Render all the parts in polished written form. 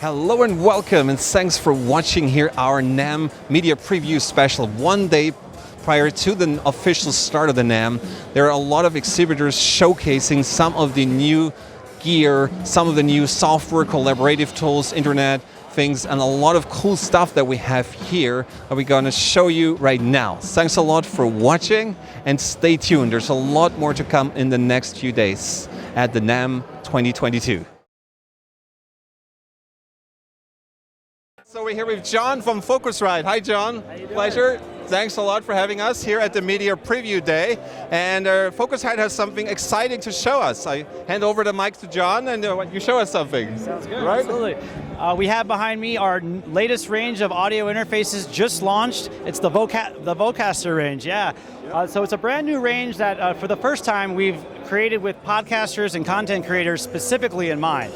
Hello and welcome, and thanks for watching here our Namm Media Preview Special. One day prior to the official start of the Namm, there are a lot of exhibitors showcasing some of the new gear, some of the new software, collaborative tools, internet things, and a lot of cool stuff that we have here that we're going to show you right now. Thanks a lot for watching, and stay tuned. There's a lot more to come in the next few days at the Namm 2022. So we're here with John from Focusrite. Hi, John. How you doing? Pleasure. Thanks a lot for having us here at the Media Preview Day. And Focusrite has something exciting to show us. I hand over the mic to John, and you show us something. Sounds good. Right? Absolutely. We have behind me our latest range of audio interfaces just launched. It's the Vocaster range, yeah. So it's a brand new range that for the first time we've created with podcasters and content creators specifically in mind.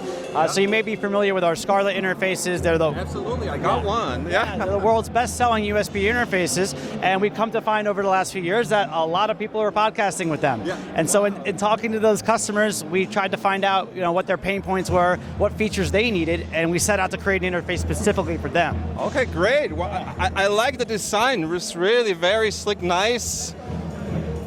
So you may be familiar with our Scarlett interfaces. They're the Absolutely, I got one. Yeah. They're the world's best-selling USB interfaces, and we've come to find over the last few years that a lot of people are podcasting with them. Yeah. And so in talking to those customers, we tried to find out what their pain points were, what features they needed, and we set out to create an interface specifically for them. Okay, great. Well, I like the design. It's really very slick, nice.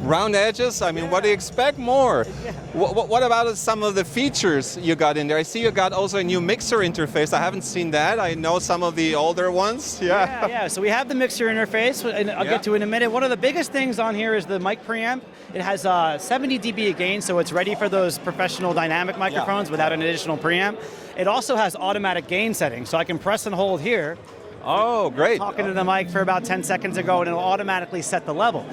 Round edges, I mean, what do you expect more? Yeah. What about some of the features you got in there? I see you got also a new mixer interface. I haven't seen that. I know some of the older ones. Yeah. So we have the mixer interface, and I'll get to it in a minute. One of the biggest things on here is the mic preamp. It has 70 dB of gain, so it's ready for those professional dynamic microphones without an additional preamp. It also has automatic gain settings, so I can press and hold here. Oh, great. Talking to the mic for about 10 seconds ago, and it'll automatically set the level.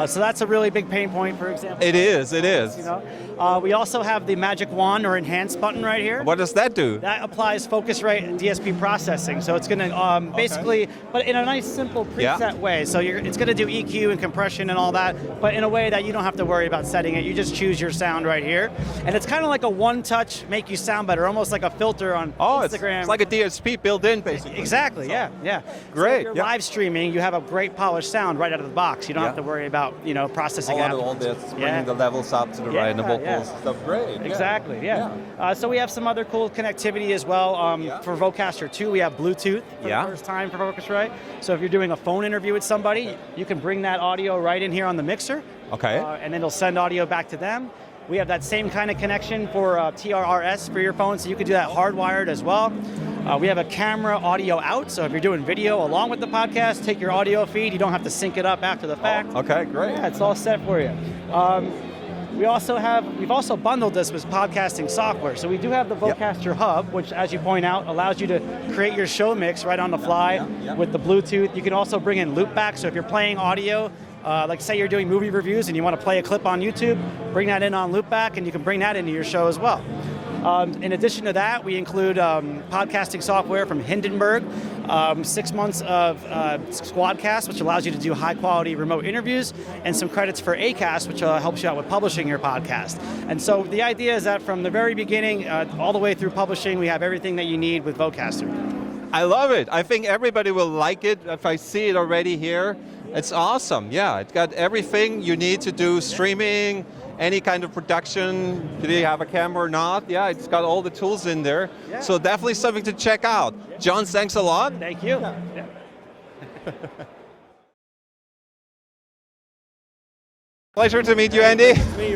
So that's a really big pain point, for example. It is. We also have the magic wand or enhance button right here. What does that do? That applies Focusrite DSP processing. So it's going to basically, but in a nice simple preset way. So it's going to do EQ and compression and all that, but in a way that you don't have to worry about setting it. You just choose your sound right here. And it's kind of like a one-touch make you sound better, almost like a filter on Instagram. It's like a DSP built in, basically. Exactly, yeah. Great. So if you're live streaming, you have a great polished sound right out of the box. You don't have to worry about processing all this, bringing the levels up to the right and the vocals and stuff. Great. Exactly, so we have some other cool connectivity as well. For Vocaster 2, we have Bluetooth for the first time for Focusrite. So if you're doing a phone interview with somebody, you can bring that audio right in here on the mixer. Okay. And then it'll send audio back to them. We have that same kind of connection for TRRS for your phone, so you can do that hardwired as well. We have a camera audio out, so if you're doing video along with the podcast, take your audio feed. You don't have to sync it up after the fact. Okay, great. Yeah, it's all set for you. We've also bundled this with podcasting software. So we do have the Vocaster Hub, which, as you point out, allows you to create your show mix right on the fly with the Bluetooth. You can also bring in loopback, so if you're playing audio, like say you're doing movie reviews and you want to play a clip on YouTube, bring that in on loopback and you can bring that into your show as well. In addition to that, we include podcasting software from Hindenburg, 6 months of Squadcast, which allows you to do high-quality remote interviews, and some credits for Acast, which helps you out with publishing your podcast. And so the idea is that from the very beginning, all the way through publishing, we have everything that you need with Vocaster. I love it. I think everybody will like it. If I see it already here, it's awesome. Yeah, it's got everything you need to do streaming, any kind of production. Do you have a camera or not? Yeah, it's got all the tools in there. Yeah. So definitely something to check out. John, thanks a lot. Thank you. Pleasure to meet you, Andy.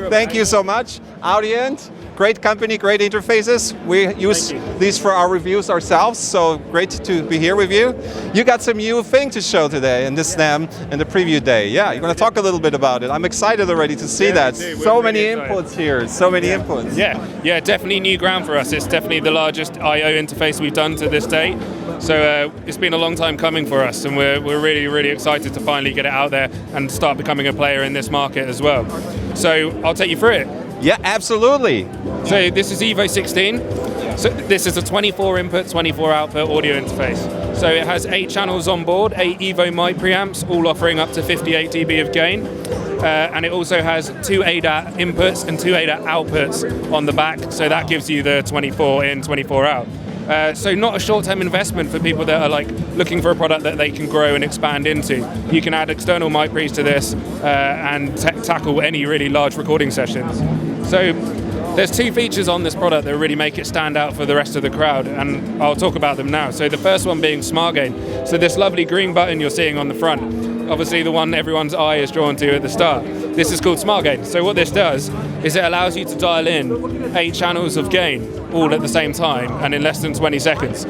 Thank you so much. Audient, great company, great interfaces. We use these for our reviews ourselves, so great to be here with you. You got some new thing to show today in this Namm in the preview day. Yeah, you're going to talk a little bit about it. I'm excited already to see that. So many inputs here, so many inputs. Yeah, definitely new ground for us. It's definitely the largest I/O interface we've done to this date. So it's been a long time coming for us, and we're really, really excited to finally get it out there and start becoming a player in this market as well. So I'll take you through it. Yeah, absolutely. So this is Evo 16. So this is a 24 input, 24 output audio interface. So it has 8 channels on board, 8 Evo mic preamps, all offering up to 58 dB of gain. And it also has 2 ADAT inputs and 2 ADAT outputs on the back. So that gives you the 24 in, 24 out. So not a short-term investment for people that are looking for a product that they can grow and expand into. You can add external mic pre's to this and tackle any really large recording sessions. So There's two features on this product that really make it stand out for the rest of the crowd, and I'll talk about them now. So the first one being Smart Gain. So this lovely green button you're seeing on the front, obviously the one everyone's eye is drawn to at the start. This is called Smart Gain. So what this does is it allows you to dial in 8 channels of gain all at the same time and in less than 20 seconds.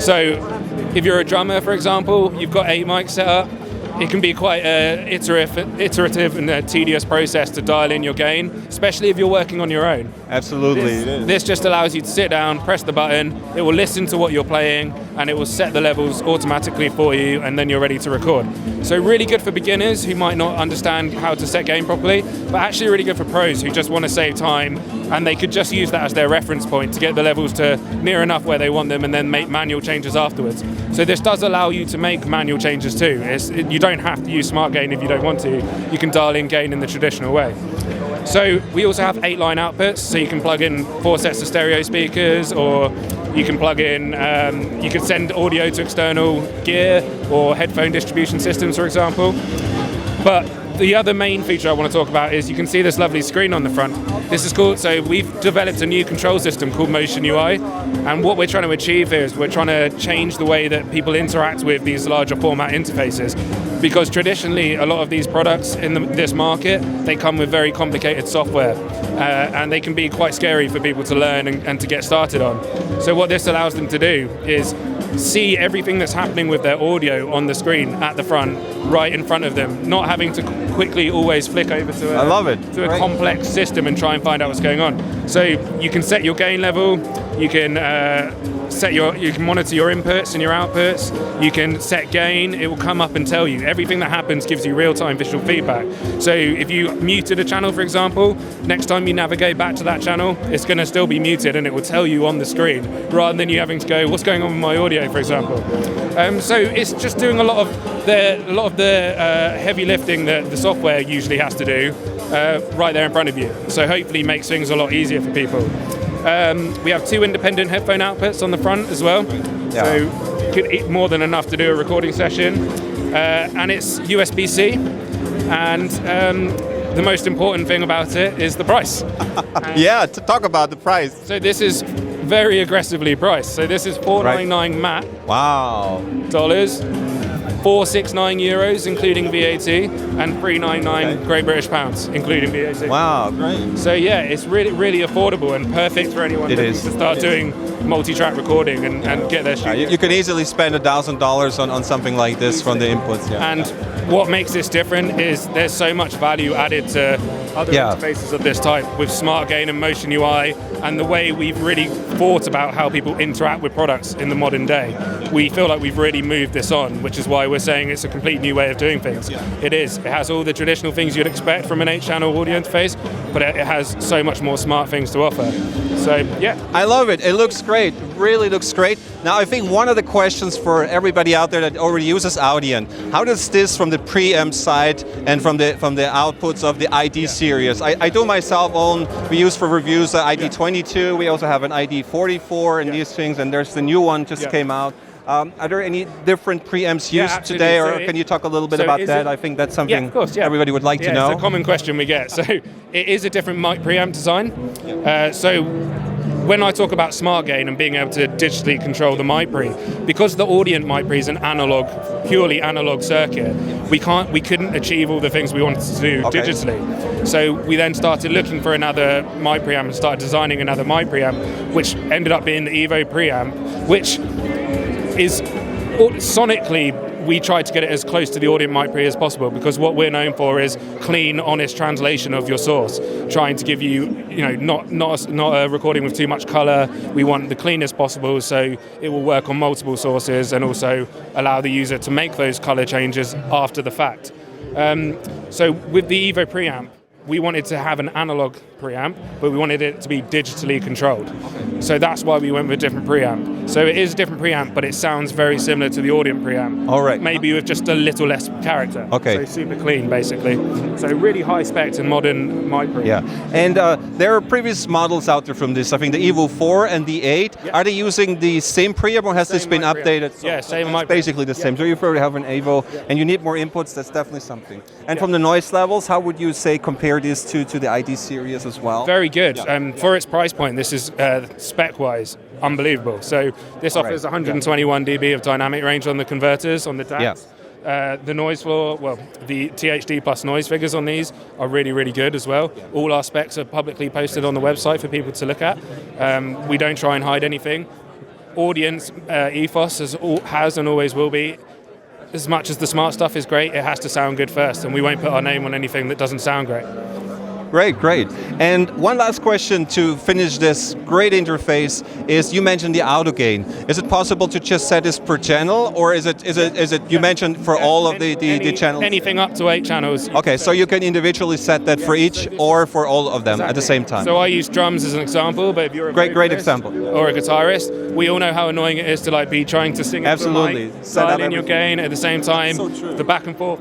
So if you're a drummer, for example, you've got 8 mics set up, it can be quite an iterative and a tedious process to dial in your gain, especially if you're working on your own. Absolutely. This just allows you to sit down, press the button, it will listen to what you're playing, and it will set the levels automatically for you, and then you're ready to record. So really good for beginners who might not understand how to set gain properly, but actually really good for pros who just want to save time, and they could just use that as their reference point to get the levels to near enough where they want them and then make manual changes afterwards. So this does allow you to make manual changes too. You don't have to use Smart Gain if you don't want to. You can dial in gain in the traditional way. So we also have 8-line outputs, so you can plug in 4 sets of stereo speakers, or you can plug in, you can send audio to external gear or headphone distribution systems, for example. But the other main feature I want to talk about is you can see this lovely screen on the front. This is cool. So we've developed a new control system called Motion UI, and what we're trying to achieve here is we're trying to change the way that people interact with these larger format interfaces. Because traditionally, a lot of these products in this market, they come with very complicated software, and they can be quite scary for people to learn and to get started on. So what this allows them to do is see everything that's happening with their audio on the screen at the front, right in front of them, not having to quickly always flick over to a complex system and try and find out what's going on. So you can set your gain level, you can you can monitor your inputs and your outputs, you can set gain, it will come up and tell you. Everything that happens gives you real-time visual feedback. So if you muted a channel, for example, next time you navigate back to that channel, it's going to still be muted and it will tell you on the screen, rather than you having to go, what's going on with my audio, for example. So it's just doing a lot of the heavy lifting that the software usually has to do right there in front of you. So hopefully makes things a lot easier for people. We have 2 independent headphone outputs on the front as well, so you could eat more than enough to do a recording session. And it's USB-C, and the most important thing about it is the price. Yeah, to talk about the price. So this is very aggressively priced. So this is $499 MAT. Wow. Dollars. 469 euros, including VAT, and 399 Great British pounds, including VAT. Wow, great. So yeah, it's really, really affordable and perfect for anyone to start doing multi-track recording and get their studio. You can easily spend $1,000 on something like this from the inputs. Yeah. And what makes this different is there's so much value added to other interfaces of this type with Smart Gain and Motion UI, and the way we've really thought about how people interact with products in the modern day. We feel like we've really moved this on, which is why we're saying it's a complete new way of doing things. It is. It has all the traditional things you'd expect from an 8-channel audio interface, but it has so much more smart things to offer. So, yeah. I love it. It looks great. It really looks great. Now, I think one of the questions for everybody out there that already uses Audient, how does this from the preamp side and from the outputs of the ID series? I do myself own, we use for reviews the ID22, we also have an ID44 and these things, and there's the new one just came out. Are there any different preamps used today, or can you talk a little bit about that? I think that's something everybody would like to know. It's a common question we get. So it is a different mic preamp design. So when I talk about Smart Gain and being able to digitally control the mic pre, because the Audient mic pre is an analog, purely analog circuit, we couldn't achieve all the things we wanted to do digitally. So we then started looking for another mic preamp and started designing another mic preamp, which ended up being the Evo preamp, which is sonically, we tried to get it as close to the Audient mic pre as possible, because what we're known for is clean, honest translation of your source, trying to give you, not a recording with too much color. We want the cleanest possible, so it will work on multiple sources and also allow the user to make those color changes after the fact. So with the Evo preamp, we wanted to have an analog preamp, but we wanted it to be digitally controlled. So that's why we went with a different preamp. So it is a different preamp, but it sounds very similar to the Audient preamp. All right. Maybe with just a little less character. Okay. So super clean, basically. So really high spec and modern mic preamp. Yeah. And there are previous models out there from this. I think the Evo 4 and the 8. Yeah. Are they using the same preamp, or has this been updated? So yeah, same mic preamp. Basically the same. So you probably have an Evo, and you need more inputs. That's definitely something. And from the noise levels, how would you say compare this to the ID series as well. Very good. For its price point, this is spec-wise unbelievable. So this offers 121 dB of dynamic range on the converters, on the DACs. The noise floor, well, the THD plus noise figures on these are really, really good as well. All our specs are publicly posted on the website for people to look at. We don't try and hide anything. Audience ethos has and always will be, as much as the smart stuff is great, it has to sound good first, and we won't put our name on anything that doesn't sound great. Great. And one last question to finish this great interface is, you mentioned the auto gain. Is it possible to just set this per channel, or is it you mentioned for all of the channels? Anything up to 8 channels. Okay, so you can individually set that for each or for all of them at the same time. So I use drums as an example, but if you're a great example, or a guitarist, we all know how annoying it is to like be trying to sing absolutely dial in your gain at the same time, the back and forth.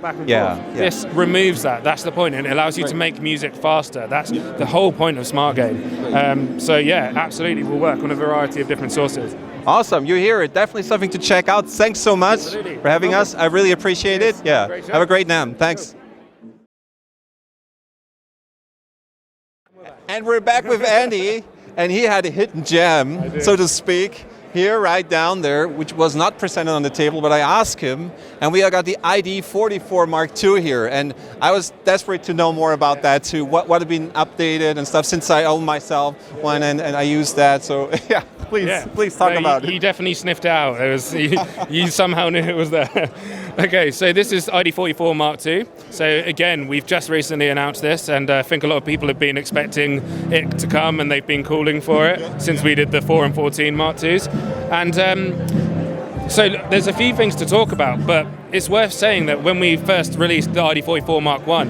This removes that. That's the point, and it allows you to make music faster. That's the whole point of smart gain. So yeah, absolutely, we'll work on a variety of different sources. Awesome, you hear it. Definitely something to check out. Thanks so much for having us. I really appreciate it. Yeah, have a great NAMM. Thanks. And we're back with Andy, and he had a hidden gem, so to speak, here right down there, which was not presented on the table, but I asked him, and we got the ID44 Mark II here, and I was desperate to know more about that too, what had been updated and stuff, since I own myself one and I use that, so yeah, please talk about it. You definitely sniffed out. It was you somehow knew it was there. Okay, so this is ID44 Mark II. So again, we've just recently announced this, and I think a lot of people have been expecting it to come, and they've been calling for it since we did the 4 and 14 Mark IIs. And so there's a few things to talk about, but it's worth saying that when we first released the ID44 Mark I,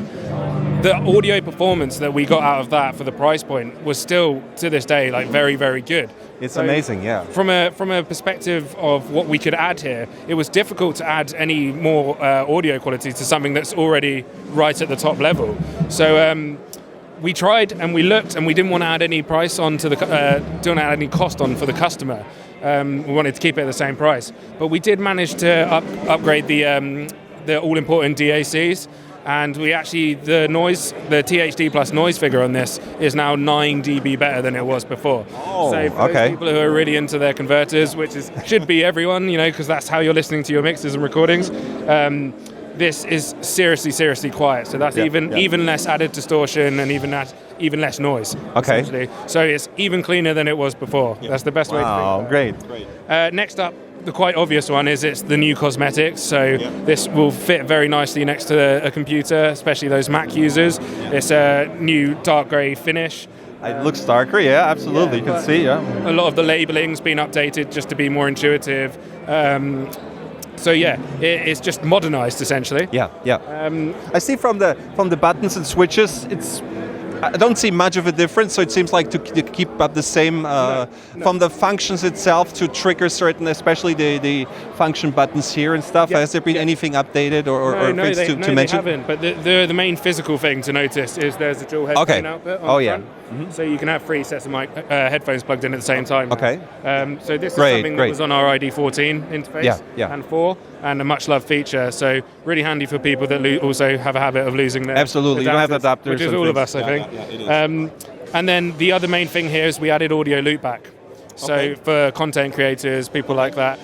the audio performance that we got out of that for the price point was still, to this day, like very, very good. It's amazing, yeah. From a perspective of what we could add here, it was difficult to add any more audio quality to something that's already right at the top level. So we tried and we looked, and we didn't want to add any price on to the didn't add any cost on for the customer. We wanted to keep it at the same price, but we did manage to upgrade the all-important DACs. And we actually, the THD plus noise figure on this is now 9 dB better than it was before. Oh, so for those people who are really into their converters, which should be everyone, because that's how you're listening to your mixes and recordings, this is seriously quiet. So that's even less added distortion and even less noise. Okay. Essentially. So it's even cleaner than it was before. Yeah. That's the best way to think about it. Great. Next up, the quite obvious one is it's the new cosmetics. So this will fit very nicely next to a computer, especially those Mac users. It's a new dark grey finish. It looks darker, yeah, absolutely. You can see, a lot of the labeling's been updated just to be more intuitive. So yeah, it's just modernized essentially. Yeah. I see from the buttons and switches, I don't see much of a difference, so it seems like to keep up the same from the functions itself to trigger certain, especially the function buttons here and stuff. Has there been anything updated or things to mention? They haven't, but the main physical thing to notice is there's a dual headphone output on the front. Mm-hmm. So you can have 3 sets of headphones plugged in at the same time. Okay. So this is something that was on our ID14 interface and 4, and a much loved feature. So really handy for people that also have a habit of losing their Absolutely, you don't have adapters. Which is all of us, I think. Yeah, it is. And then the other main thing here is we added audio loopback. So for content creators, people like that,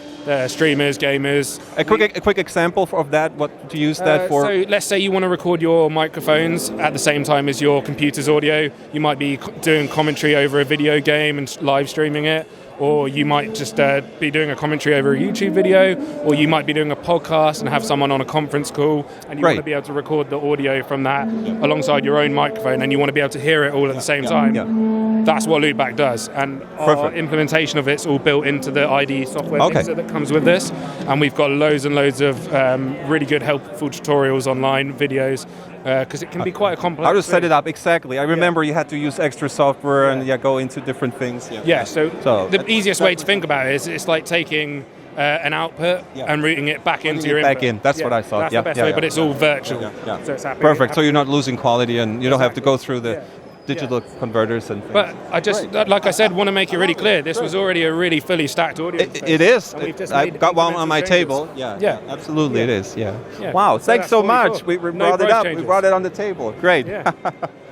streamers, gamers. A quick example of that, what to use that for? So let's say you want to record your microphones at the same time as your computer's audio. You might be doing commentary over a video game and live streaming it, or you might just be doing a commentary over a YouTube video, or you might be doing a podcast and have someone on a conference call, and you want to be able to record the audio from that alongside your own microphone, and you want to be able to hear it all at the same time. That's what Loopback does, and our implementation of it's all built into the ID software mixer that comes with this, and we've got loads and loads of really good helpful tutorials online, videos, because it can be quite a complex How to set it up, exactly. I remember you had to use extra software and go into different things. So the easiest way to think about it is it's like taking an output and routing it back into your input. Back in, that's what I thought. That's the best way, but it's all virtual. So it's perfect, so you're not losing quality and you don't have to go through the digital converters and things. But I just, like I said, want to make it really clear, this was already a really fully stacked audio. It is. I've got one on my table. Yeah, absolutely it is. Wow, thanks so much. We brought it up. We brought it on the table. Great.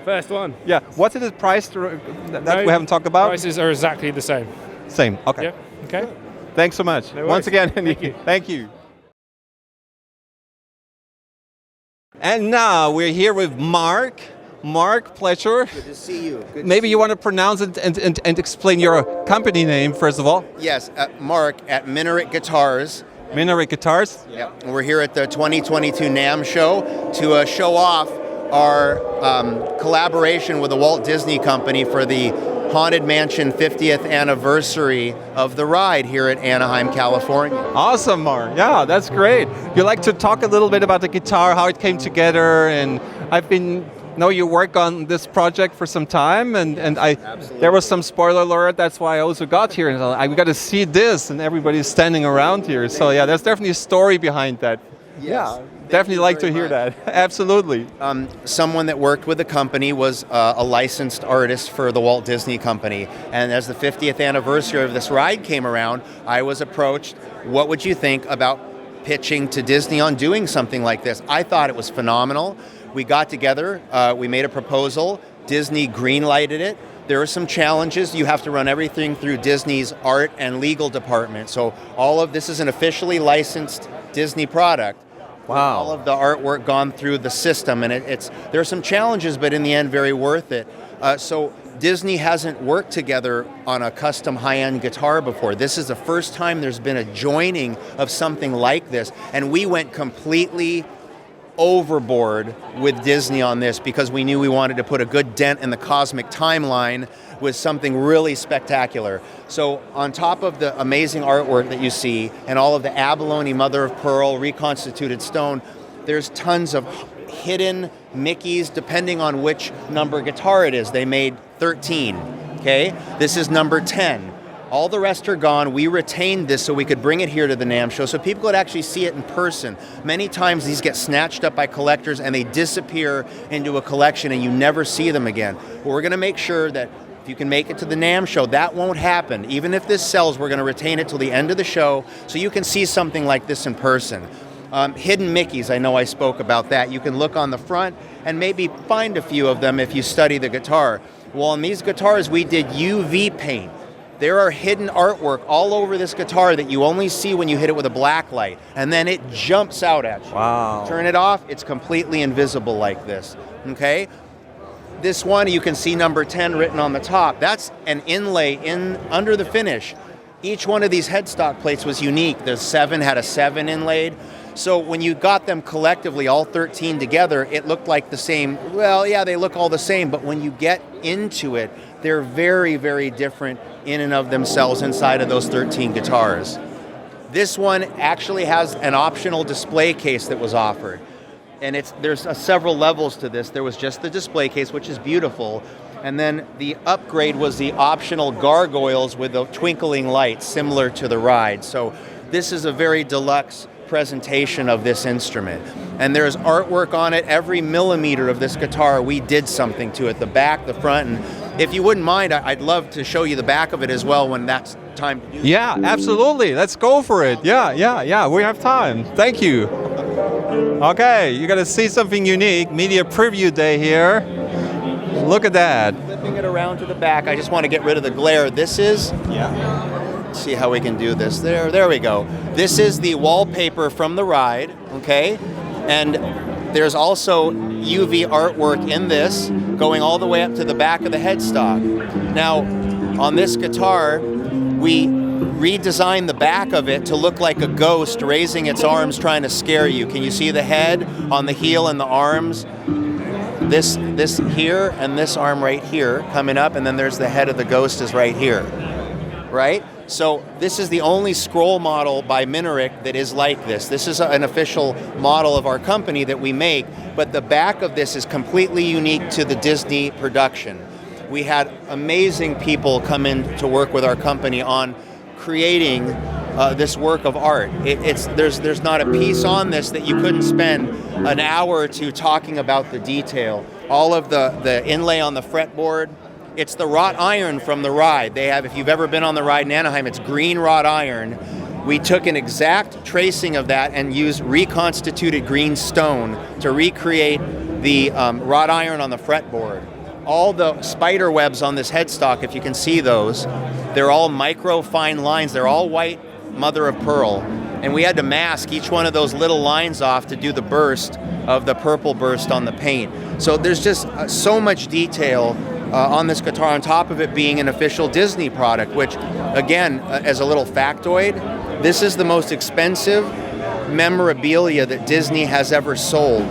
First one. Yeah. What's the price that we haven't talked about? Prices are exactly the same. Same. Okay. Yep. Okay. Thanks so much. No Once worries. again, Thank you. Thank you. And now we're here with Mark. Mark, pleasure. Good to see you. Maybe you want to pronounce it and explain your company name, first of all. Yes, Mark at Minaret Guitars. Minaret Guitars. Yep. We're here at the 2022 Namm show to show off our collaboration with the Walt Disney Company for the Haunted Mansion 50th anniversary of the ride here at Anaheim, California. Awesome, Mark. Yeah, that's great. You like to talk a little bit about the guitar, how it came together, and I've been know you work on this project for some time, and there was some spoiler alert. That's why I also got here, and we got to see this, and everybody's standing around here. So yeah, there's definitely a story behind that. Yes. Yeah, definitely like to hear that. Absolutely. Someone that worked with the company was a licensed artist for the Walt Disney Company, and as the 50th anniversary of this ride came around, I was approached, what would you think about pitching to Disney on doing something like this? I thought it was phenomenal. We got together, we made a proposal, Disney green-lighted it. There are some challenges. You have to run everything through Disney's art and legal department. So all of this is an officially licensed Disney product. Wow. All of the artwork gone through the system, and there are some challenges, but in the end, very worth it. So Disney hasn't worked together on a custom high-end guitar before. This is the first time there's been a joining of something like this, and we went completely overboard with Disney on this because we knew we wanted to put a good dent in the cosmic timeline with something really spectacular. So on top of the amazing artwork that you see and all of the abalone, mother of pearl, reconstituted stone, there's tons of hidden Mickeys depending on which number guitar it is. They made 13, okay? This is number 10. All the rest are gone. We retained this so we could bring it here to the Namm show so people could actually see it in person. Many times these get snatched up by collectors and they disappear into a collection and you never see them again. But we're going to make sure that if you can make it to the Namm show, that won't happen. Even if this sells, we're going to retain it till the end of the show so you can see something like this in person. Hidden Mickeys, I know I spoke about that. You can look on the front and maybe find a few of them if you study the guitar. Well, on these guitars, we did UV paint. There are hidden artwork all over this guitar that you only see when you hit it with a black light, and then it jumps out at you. Wow. Turn it off, it's completely invisible like this, okay? This one, you can see number 10 written on the top. That's an inlay under the finish. Each one of these headstock plates was unique. The 7 had a 7 inlaid. So when you got them collectively, all 13 together, it looked like the same. Well, yeah, they look all the same, but when you get into it, they're very, very different in and of themselves inside of those 13 guitars. This one actually has an optional display case that was offered. And there's several levels to this. There was just the display case, which is beautiful. And then the upgrade was the optional gargoyles with the twinkling lights, similar to the ride. So this is a very deluxe presentation of this instrument. And there's artwork on it. Every millimeter of this guitar, we did something to it, the back, the front. And if you wouldn't mind, I'd love to show you the back of it as well when that's time to do that. Yeah, absolutely. Let's go for it. Yeah. We have time. Thank you. Okay, you're going to see something unique. Media preview day here. Look at that. Flipping it around to the back, I just want to get rid of the glare. This is... Let's see how we can do this. There we go. This is the wallpaper from the ride, okay? And there's also UV artwork in this, going all the way up to the back of the headstock. Now, on this guitar, we redesigned the back of it to look like a ghost raising its arms trying to scare you. Can you see the head on the heel and the arms? This here and this arm right here coming up, and then there's the head of the ghost is right here, right? So this is the only scroll model by Minaret that is like this. This is an official model of our company that we make, but the back of this is completely unique to the Disney production. We had amazing people come in to work with our company on creating this work of art. There's not a piece on this that you couldn't spend an hour or two talking about the detail. All of the inlay on the fretboard, it's the wrought iron from the ride. They have, if you've ever been on the ride in Anaheim, it's green wrought iron. We took an exact tracing of that and used reconstituted green stone to recreate the wrought iron on the fretboard. all the spider webs on this headstock, if you can see those, they're all micro fine lines. They're all white mother of pearl. And we had to mask each one of those little lines off to do the burst of the purple burst on the paint. So there's just so much detail on this guitar, on top of it being an official Disney product, which, again, as a little factoid, this is the most expensive memorabilia that Disney has ever sold,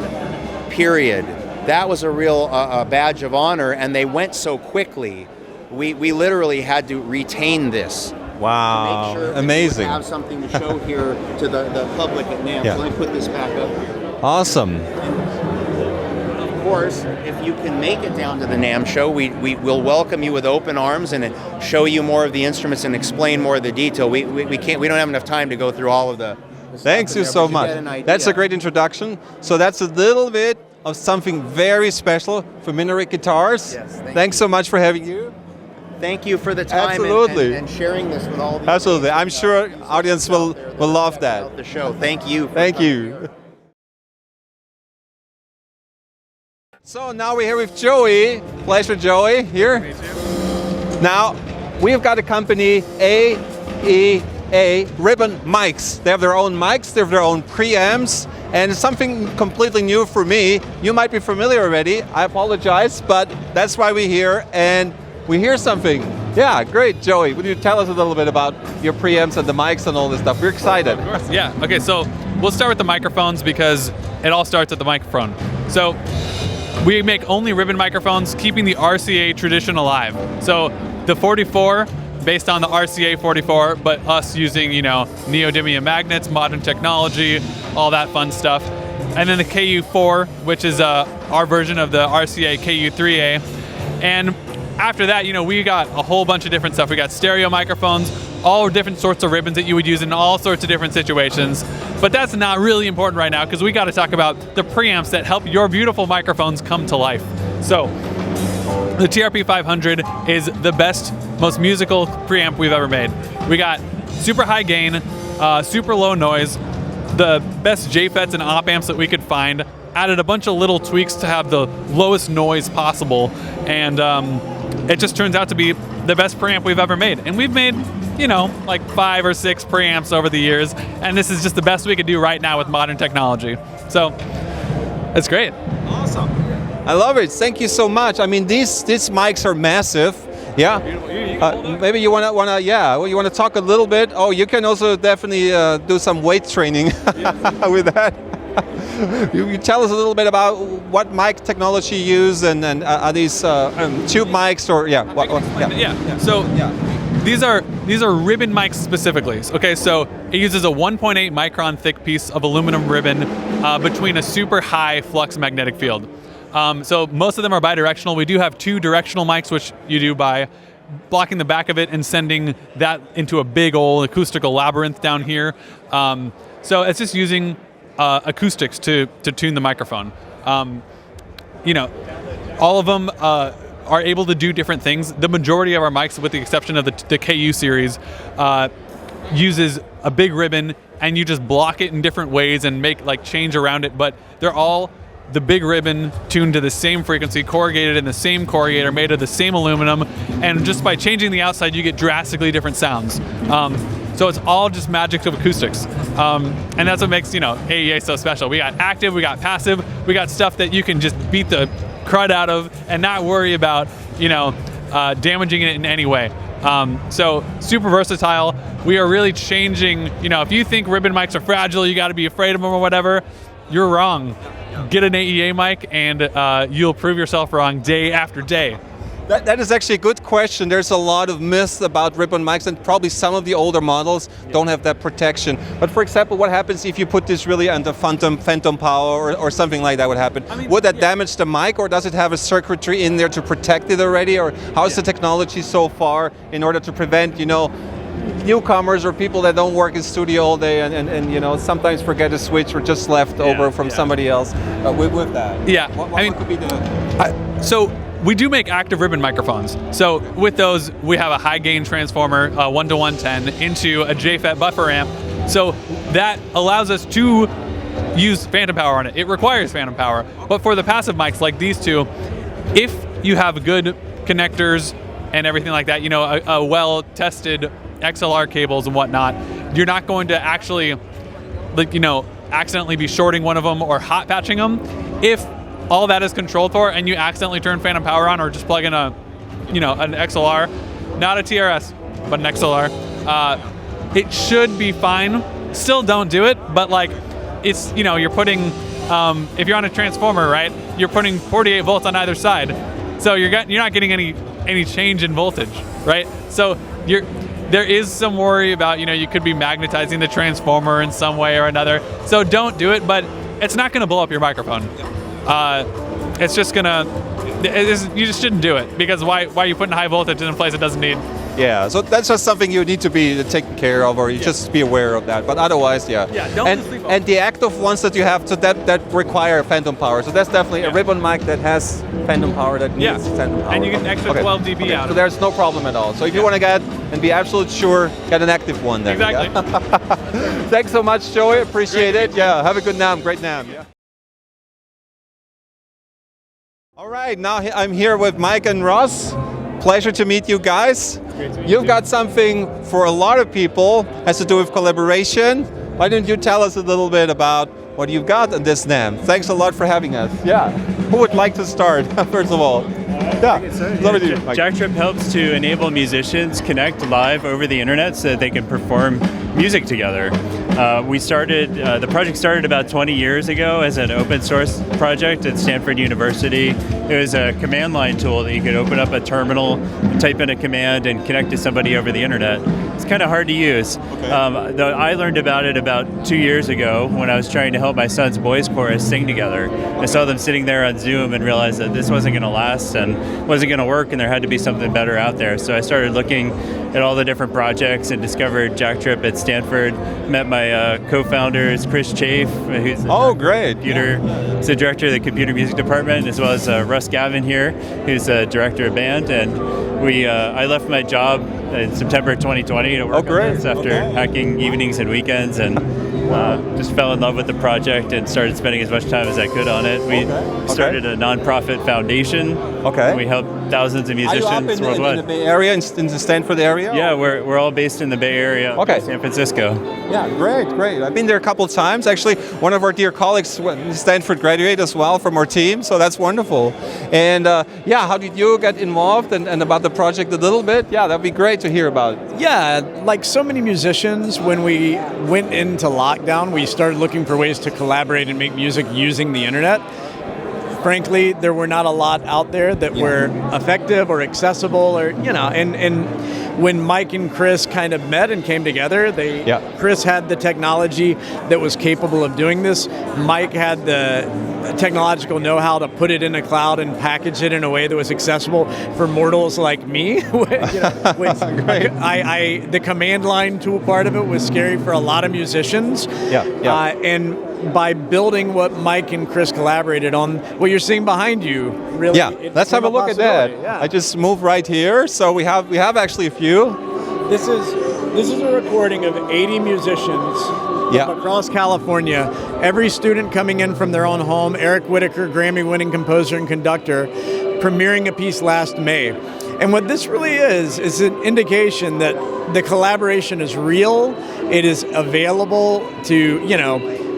period. That was a real badge of honor, and they went so quickly. We literally had to retain this. Wow, To make sure amazing. We have something to show here to the public at NAMM. Yeah. So let me put this back up. Awesome. Of course, if you can make it down to the NAMM show, we will welcome you with open arms and show you more of the instruments and explain more of the detail. We don't have enough time to go through all of the stuff Thanks in you there, so but much. get an idea. That's a great introduction. So that's a little bit of something very special for Minaret Guitars. Yes, Thanks so much for having you. Thank you for the time Absolutely. and sharing this with all the Absolutely. I'm sure audience will love that. about the show. Thank you. for Thank coming. you. So now we're here with Joey. Pleasure, Joey, here. Now, we've got a company, AEA Ribbon Mics. They have their own mics, they have their own preamps, and it's something completely new for me. You might be familiar already, I apologize, but that's why we're here, and we hear something. Yeah, great, Joey. Would you tell us a little bit about your preamps and the mics and all this stuff? We're excited. Of course, yeah. Okay, so we'll start with the microphones because it all starts at the microphone. So we make only ribbon microphones, keeping the RCA tradition alive. So the 44, based on the RCA 44, but us using, neodymium magnets, modern technology, all that fun stuff. And then the KU4, which is our version of the RCA KU3A. And after that, we got a whole bunch of different stuff. We got stereo microphones, all different sorts of ribbons that you would use in all sorts of different situations. But that's not really important right now because we got to talk about the preamps that help your beautiful microphones come to life. So the TRP 500 is the best, most musical preamp we've ever made. We got super high gain, super low noise, the best JFETs and op amps that we could find, added a bunch of little tweaks to have the lowest noise possible, and it just turns out to be the best preamp we've ever made. And we've made, like 5 or 6 preamps over the years, and this is just the best we could do right now with modern technology. So it's great. Awesome. I love it. Thank you so much. I mean, these mics are massive. Yeah. Maybe you want to talk a little bit. Oh, you can also definitely do some weight training with that. You tell us a little bit about what mic technology you use, and are these tube mics or So these are ribbon mics specifically. Okay, so it uses a 1.8 micron thick piece of aluminum ribbon between a super high flux magnetic field. So most of them are bidirectional. We do have 2 directional mics, which you do by blocking the back of it and sending that into a big old acoustical labyrinth down here. So it's just using acoustics to tune the microphone. All of them are able to do different things. The majority of our mics, with the exception of the KU series, uses a big ribbon, and you just block it in different ways and make change around it. But they're all the big ribbon tuned to the same frequency, corrugated in the same corrugator, made of the same aluminum, and just by changing the outside, you get drastically different sounds. So it's all just magic of acoustics. And that's what makes, AEA so special. We got active, we got passive, we got stuff that you can just beat the crud out of and not worry about, damaging it in any way. So super versatile. We are really changing, if you think ribbon mics are fragile, you got to be afraid of them or whatever, you're wrong. Get an AEA mic and you'll prove yourself wrong day after day. That is actually a good question. There's a lot of myths about ribbon mics, and probably some of the older models don't have that protection. But for example, what happens if you put this really under phantom power or something like that would happen? Would that damage the mic, or does it have a circuitry in there to protect it already? Or how is the technology so far in order to prevent, newcomers or people that don't work in studio all day and sometimes forget a switch or just left over from somebody else with that? Yeah, What could be the... So we do make active ribbon microphones. So with those, we have a high gain transformer, 1 to 110, into a JFET buffer amp. So that allows us to use phantom power on it. It requires phantom power. But for the passive mics like these two, if you have good connectors and everything like that, a well-tested XLR cables and whatnot, you're not going to actually, accidentally be shorting one of them or hot patching them. If all that is controlled for and you accidentally turn phantom power on or just plug in an XLR, not a TRS, but an XLR, it should be fine. Still don't do it, but it's, you're putting, if you're on a transformer, right, you're putting 48 volts on either side. So you're not getting any change in voltage, right? So there is some worry about, you could be magnetizing the transformer in some way or another. So don't do it, but it's not gonna blow up your microphone. It's just gonna, you just shouldn't do it, because why are you putting high voltage in a place it doesn't need? Yeah, so that's just something you need to be taken care of, or you just be aware of that. But otherwise, yeah. Yeah, don't sleep on it. And the active ones that you have, so that require phantom power. So that's definitely a ribbon mic that has phantom power that needs phantom power. And you get an extra 12 dB out so of it. there's no problem at all. So if you want to get and be absolutely sure, get an active one then. Exactly. Yeah? Thanks so much, Joey. Appreciate it. Yeah, have a good NAMM. Great NAMM. Yeah. All right, now I'm here with Mike and Ross. Pleasure to meet you guys. You've got something for a lot of people, has to do with collaboration. Why don't you tell us a little bit about what you've got in this NAMM? Thanks a lot for having us. Yeah. Who would like to start, first of all? JackTrip helps to enable musicians connect live over the internet so that they can perform music together. The project started about 20 years ago as an open source project at Stanford University. It was a command line tool that you could open up a terminal, type in a command, and connect to somebody over the internet. It's kind of hard to use. Okay. I learned about it about 2 years ago when I was trying to help my son's boys chorus sing together. I saw them sitting there on Zoom and realized that this wasn't going to last and wasn't going to work, and there had to be something better out there. So I started looking at all the different projects and discovered JackTrip at Stanford. Met my co-founders, Chris Chafe, who's he's the director of the computer music department, as well as Russ Gavin here, who's the director of band. And I left my job in September 2020 to work on this after hacking evenings and weekends, and just fell in love with the project and started spending as much time as I could on it. We started a nonprofit foundation. Okay. We help thousands of musicians worldwide. In the Bay Area, in the Stanford area? Yeah, we're all based in the Bay Area, San Francisco. Yeah, great. I've been there a couple of times. Actually, one of our dear colleagues, Stanford, graduated as well from our team, so that's wonderful. And how did you get involved and about the project a little bit? Yeah, that'd be great to hear about. Yeah, like so many musicians, when we went into lockdown, we started looking for ways to collaborate and make music using the internet. Frankly, there were not a lot out there that were effective or accessible, or and when Mike and Chris kind of met and came together, Chris had the technology that was capable of doing this. Mike had the technological know-how to put it in a cloud and package it in a way that was accessible for mortals like me. The command line tool part of it was scary for a lot of musicians. And by building what Mike and Chris collaborated on, what you're seeing behind you, really. Yeah, let's have a look at that. Yeah. I just moved right here, so we have actually a few. This is a recording of 80 musicians from across California. Every student coming in from their own home. Eric Whitaker, Grammy-winning composer and conductor, premiering a piece last May. And what this really is an indication that the collaboration is real. It is available to,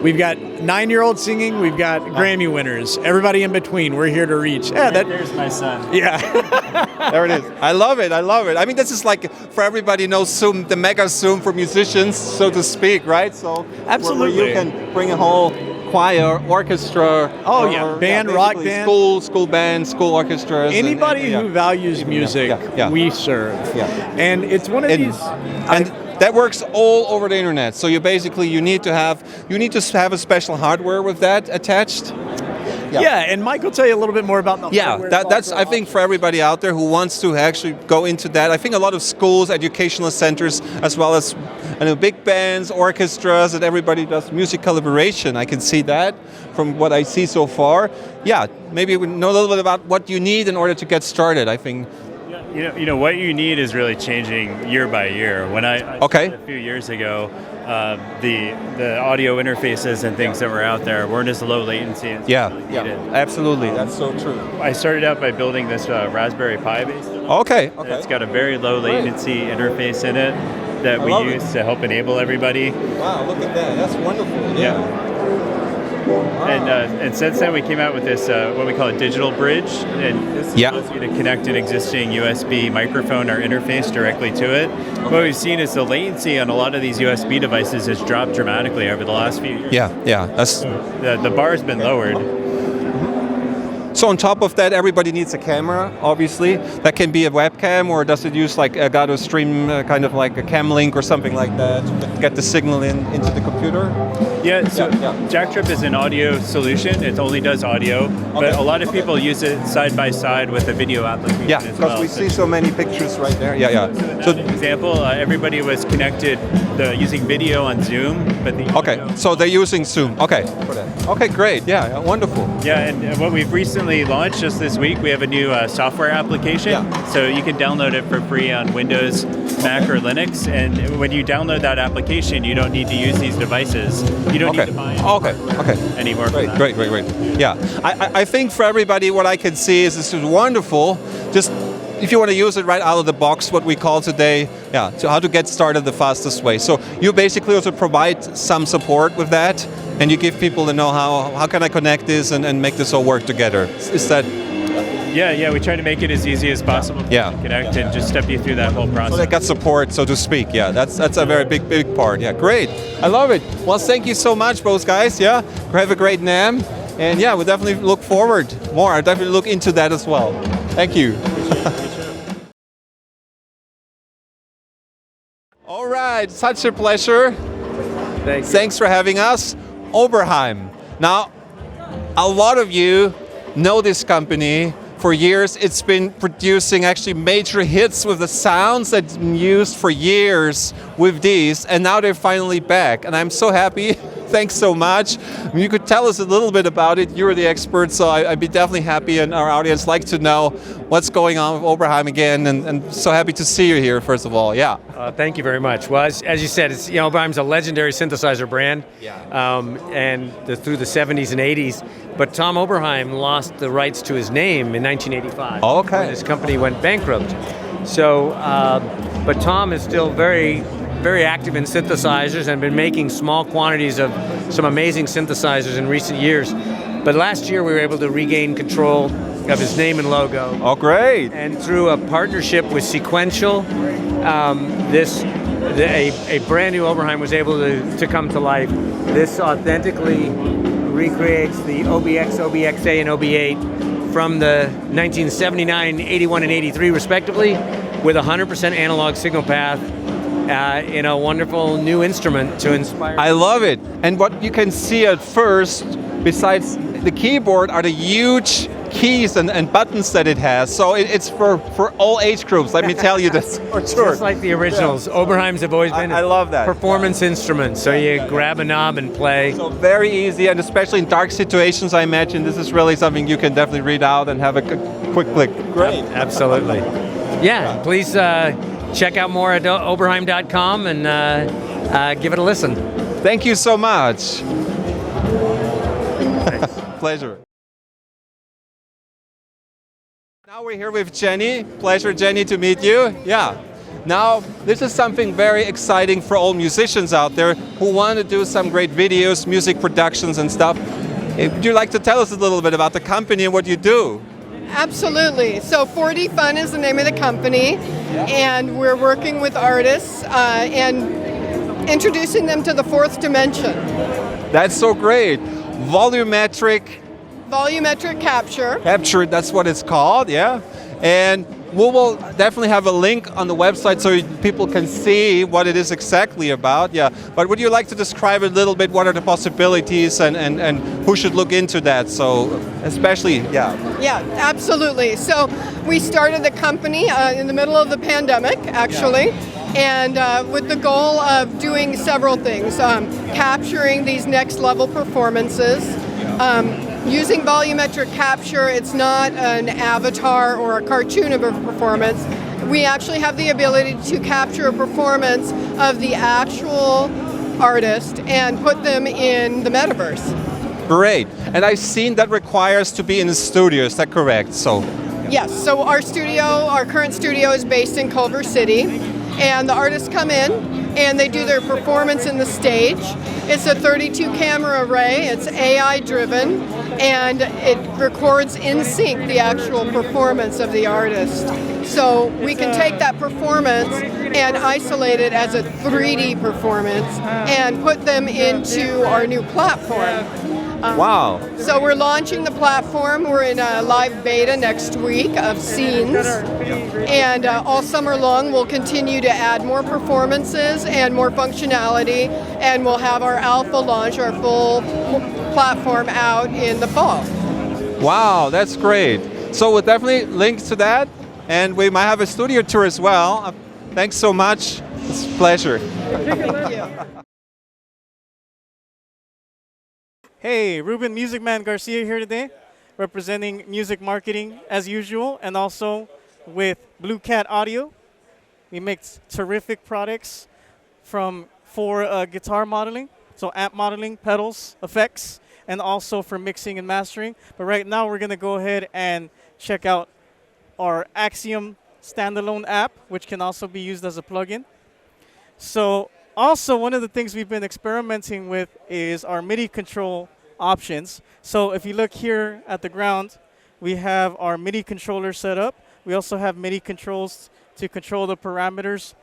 we've got 9-year-olds singing, we've got Grammy winners, everybody in between, we're here to reach. Yeah, there's my son. Yeah. There it is. I love it. I mean, this is like, for everybody knows Zoom, the mega Zoom for musicians, so to speak, right? So absolutely. Where you can bring a whole choir, orchestra. Band, rock band. School band, school orchestras. Anybody who values music, we serve. Yeah. And it's one of these... That works all over the internet. So you need to have a special hardware with that attached. Yeah, and Mike will tell you a little bit more about the hardware. That's I think for everybody out there who wants to actually go into that. I think a lot of schools, educational centers, as well as big bands, orchestras, and everybody does music collaboration. I can see that from what I see so far. Yeah, maybe we know a little bit about what you need in order to get started, I think. You know what you need is really changing year by year. When I started a few years ago, the audio interfaces and things that were out there weren't as low latency as needed. Absolutely. That's so true. I started out by building this Raspberry Pi base. Okay. It's got a very low latency interface in it that we use to help enable everybody. Wow, look at that. That's wonderful. Yeah. And since then we came out with this what we call a digital bridge, and this allows you to connect an existing USB microphone or interface directly to it. What we've seen is the latency on a lot of these USB devices has dropped dramatically over the last few years. Yeah. That's the bar has been lowered. So on top of that, everybody needs a camera, obviously. That can be a webcam, or does it use like Elgato Stream, kind of like a cam link or something like that, to get the signal into the computer? Yeah, so JackTrip is an audio solution. It only does audio, but a lot of people use it side by side with a video application. Yeah, because we see so many pictures right there. So an example, everybody was connected using video on Zoom, but so they're using Zoom. Okay, great. Yeah, wonderful. Yeah, and what we've recently launched just this week, we have a new software application. So you can download it for free on Windows, Mac, or Linux. And when you download that application, you don't need to use these devices. You don't need to buy anymore. Great. Yeah, I think for everybody, what I can see is this is wonderful. Just if you want to use it right out of the box, what we call today, so how to get started the fastest way. So you basically also provide some support with that, and you give people to know how can I connect this and make this all work together. Is that? Yeah, we try to make it as easy as possible to connect and just step you through that whole process. So they got support, so to speak. Yeah, that's a very big part. Yeah, great. I love it. Well, thank you so much, both guys. Yeah, have a great NAMM. And yeah, we'll definitely look forward more. I'll definitely look into that as well. Thank you. All right, such a pleasure. Thanks for having us. Oberheim. Now, a lot of you know this company. For years, it's been producing actually major hits with the sounds that's been used for years with these, and now they're finally back, and I'm so happy. Thanks so much. You could tell us a little bit about it. You're the expert, so I'd be definitely happy, and our audience like to know what's going on with Oberheim again, and so happy to see you here, first of all. Yeah. Thank you very much. Well, as you said, Oberheim's a legendary synthesizer brand, and through the 70s and 80s. But Tom Oberheim lost the rights to his name in 1985. When his company went bankrupt. So, but Tom is still very active in synthesizers and been making small quantities of some amazing synthesizers in recent years. But last year we were able to regain control of his name and logo. Oh, great! And through a partnership with Sequential, a brand new Oberheim was able to come to life. This authentically recreates the OBX, OBXA, and OB8 from the 1979, 81, and 83 respectively, with 100% analog signal path in a wonderful new instrument to inspire. I love it. And what you can see at first, besides the keyboard, are the huge keys and buttons that it has. So it's for all age groups, let me tell you this for sure. Just like the originals. Oberheims have always been I love that. Performance instruments. So you grab a knob and play. So very easy, and especially in dark situations, I imagine this is really something you can definitely read out and have a quick click. Great. Absolutely. Yeah, please check out more at Oberheim.com and give it a listen. Thank you so much. Pleasure. Now we're here with Jenny. Pleasure, Jenny, to meet you. Yeah. Now, this is something very exciting for all musicians out there who want to do some great videos, music productions and stuff. Would you like to tell us a little bit about the company and what you do? Absolutely. So 4D Fun is the name of the company, and we're working with artists and introducing them to the fourth dimension. That's so great. Volumetric capture. Capture, that's what it's called, yeah. And we will definitely have a link on the website so people can see what it is exactly about, yeah. But would you like to describe a little bit what are the possibilities and who should look into that? So especially, yeah. Yeah, absolutely. So we started the company in the middle of the pandemic, actually. And with the goal of doing several things, capturing these next level performances, using volumetric capture. It's not an avatar or a cartoon of a performance, we actually have the ability to capture a performance of the actual artist and put them in the metaverse. Great. And I've seen that requires to be in the studio. Is that correct? So. Yes. So our current studio is based in Culver City, and the artists come in and they do their performance in the stage. It's a 32 camera array. It's AI driven, and it records in sync the actual performance of the artist. So we can take that performance and isolate it as a 3D performance and put them into our new platform. Wow. So we're launching the platform. We're in a live beta next week of scenes. And all summer long we'll continue to add more performances and more functionality, and we'll have our alpha launch, our full platform, out in the fall. Wow, that's great. So we'll definitely link to that, and we might have a studio tour as well. Thanks so much. It's a pleasure. Thank you. Hey, Ruben Music Man Garcia here today, representing music marketing as usual, and also with Blue Cat Audio. We make terrific products for guitar modeling, so amp modeling, pedals, effects, and also for mixing and mastering. But right now we're going to go ahead and check out our Axiom standalone app, which can also be used as a plugin. So also one of the things we've been experimenting with is our MIDI control options. So if you look here at the ground, we have our MIDI controller set up. We also have MIDI controls to control the parameters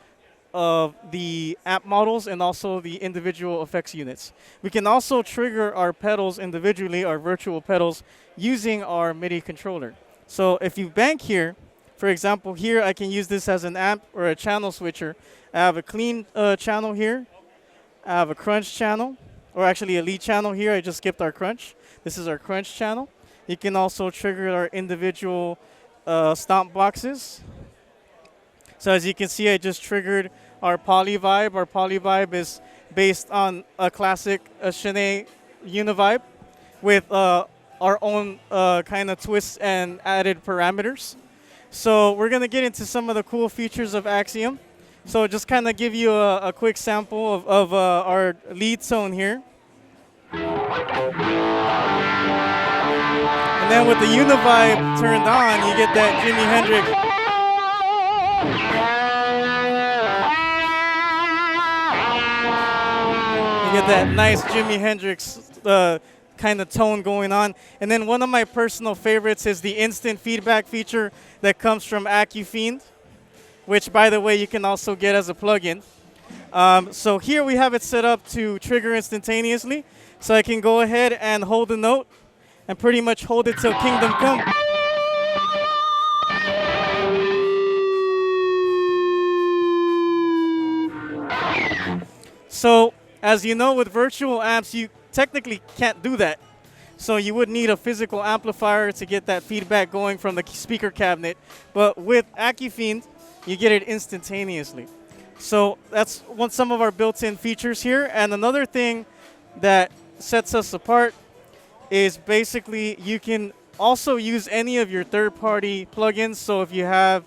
of the amp models and also the individual effects units. We can also trigger our pedals individually, our virtual pedals, using our MIDI controller. So if you bank here, for example, here I can use this as an amp or a channel switcher. I have a clean channel here. I have a crunch channel, or actually a lead channel here. I just skipped our crunch. This is our crunch channel. You can also trigger our individual stomp boxes. So as you can see, I just triggered our Polyvibe. Our Polyvibe is based on a classic Chenet Univibe with our own kind of twists and added parameters. So we're going to get into some of the cool features of Axiom. So just kind of give you a quick sample of our lead tone here. And then with the Univibe turned on, you get that Jimi Hendrix. You get that nice Jimi Hendrix kind of tone going on. And then one of my personal favorites is the instant feedback feature that comes from AccuFiend, which, by the way, you can also get as a plugin. So here we have it set up to trigger instantaneously. So I can go ahead and hold a note and pretty much hold it till Kingdom Come. So as you know, with virtual amps, you technically can't do that. So you would need a physical amplifier to get that feedback going from the speaker cabinet. But with AccuFiend, you get it instantaneously. So that's some of our built-in features here. And another thing that sets us apart is basically you can also use any of your third-party plugins. So if you have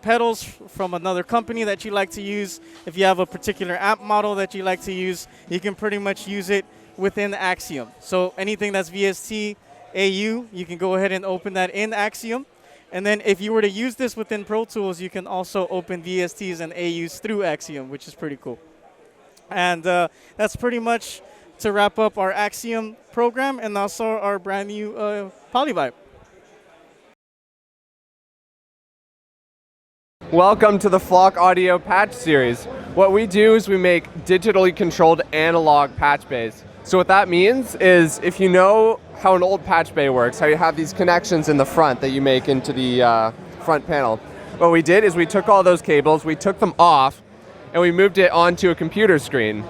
pedals from another company that you like to use, if you have a particular amp model that you like to use, you can pretty much use it within Axiom. So anything that's VST, AU, you can go ahead and open that in Axiom. And then if you were to use this within Pro Tools, you can also open VSTs and AUs through Axiom, which is pretty cool. And that's pretty much to wrap up our Axiom program and also our brand new Polyvibe. Welcome to the Flock Audio Patch Series. What we do is we make digitally controlled analog patch bays. So what that means is if you know how an old patch bay works, how you have these connections in the front that you make into the front panel, what we did is we took all those cables, we took them off, and we moved it onto a computer screen.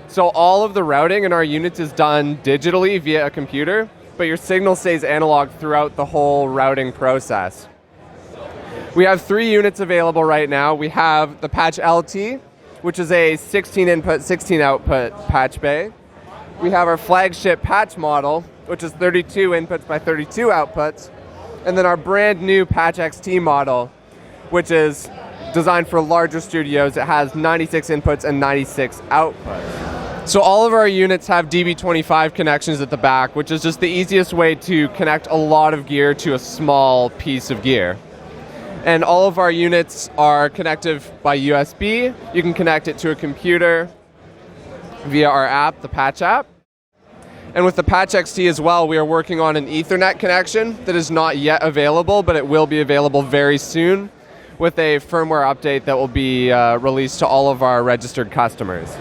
So all of the routing in our units is done digitally via a computer, but your signal stays analog throughout the whole routing process. We have 3 units available right now. We have the Patch LT, which is a 16 input, 16 output patch bay. We have our flagship patch model, which is 32 inputs by 32 outputs. And then our brand new Patch XT model, which is designed for larger studios. It has 96 inputs and 96 outputs. So all of our units have DB25 connections at the back, which is just the easiest way to connect a lot of gear to a small piece of gear. And all of our units are connected by USB. You can connect it to a computer via our app, the Patch app. And with the Patch XT as well, we are working on an Ethernet connection that is not yet available, but it will be available very soon with a firmware update that will be released to all of our registered customers.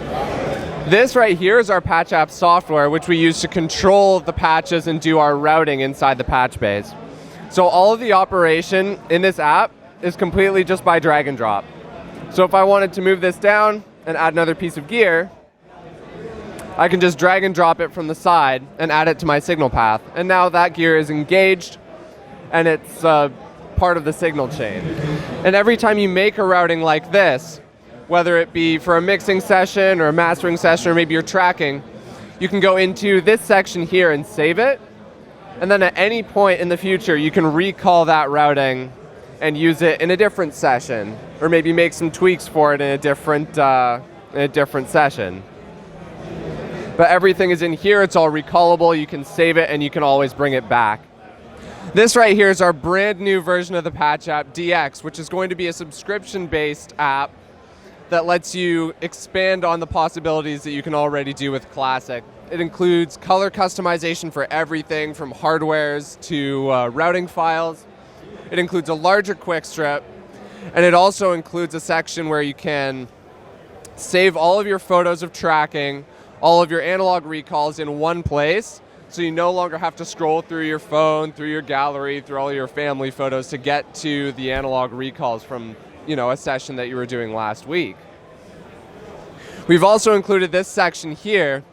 This right here is our Patch app software, which we use to control the patches and do our routing inside the patch bays. So all of the operation in this app is completely just by drag and drop. So if I wanted to move this down and add another piece of gear, I can just drag and drop it from the side and add it to my signal path. And now that gear is engaged and it's part of the signal chain. And every time you make a routing like this, whether it be for a mixing session or a mastering session or maybe you're tracking, you can go into this section here and save it. And then at any point in the future, you can recall that routing and use it in a different session, or maybe make some tweaks for it in a different session. But everything is in here, it's all recallable, you can save it and you can always bring it back. This right here is our brand new version of the Patch app, DX, which is going to be a subscription-based app that lets you expand on the possibilities that you can already do with Classic. It includes color customization for everything from hardwares to routing files. It includes a larger quick strip, and it also includes a section where you can save all of your photos of tracking, all of your analog recalls in one place, so you no longer have to scroll through your phone, through your gallery, through all your family photos to get to the analog recalls from, a session that you were doing last week. We've also included this section here,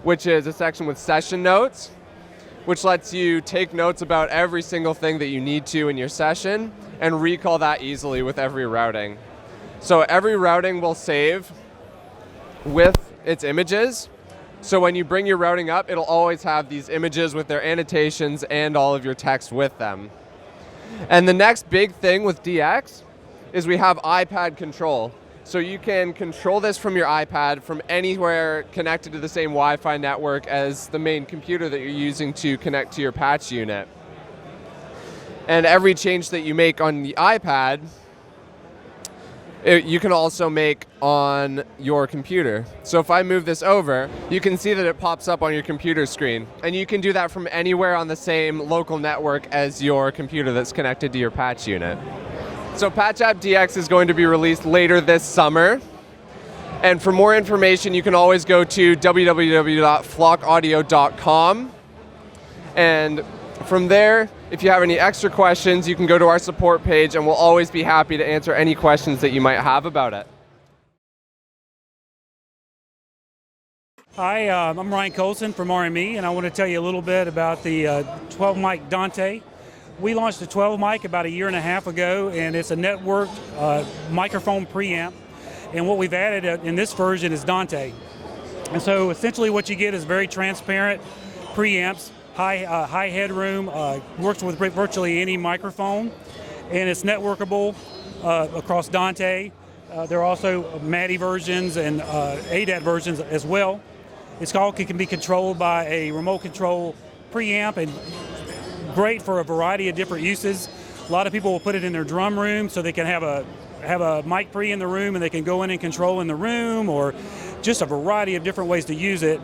which is a section with session notes, which lets you take notes about every single thing that you need to in your session and recall that easily with every routing. So every routing will save with its images. So when you bring your routing up, it'll always have these images with their annotations and all of your text with them. And the next big thing with DX is we have iPad control. So you can control this from your iPad from anywhere connected to the same Wi-Fi network as the main computer that you're using to connect to your patch unit. And every change that you make on the iPad, you can also make on your computer. So if I move this over, you can see that it pops up on your computer screen. And you can do that from anywhere on the same local network as your computer that's connected to your patch unit. So Patch App DX is going to be released later this summer. And for more information, you can always go to www.flockaudio.com. And from there, if you have any extra questions, you can go to our support page and we'll always be happy to answer any questions that you might have about it. Hi, I'm Ryan Colson from RME, and I want to tell you a little bit about the 12 mic Dante. We launched the 12 mic about a year and a half ago, and it's a networked microphone preamp. And what we've added in this version is Dante. And so essentially what you get is very transparent preamps, high headroom, works with virtually any microphone, and it's networkable across Dante. There are also MADI versions and ADAT versions as well. It can be controlled by a remote control preamp and great for a variety of different uses. A lot of people will put it in their drum room so they can have a mic pre in the room and they can go in and control in the room, or just a variety of different ways to use it.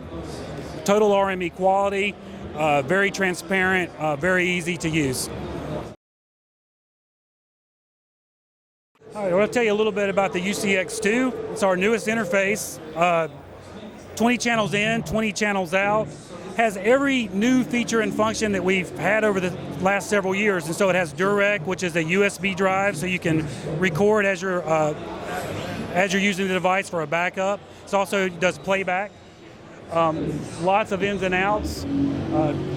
Total RME quality, very transparent, very easy to use. All right, I want to tell you a little bit about the UCX2. It's our newest interface. 20 channels in, 20 channels out. Has every new feature and function that we've had over the last several years. And so it has Durec, which is a USB drive, so you can record as you're using the device for a backup. It also does playback. Lots of ins and outs.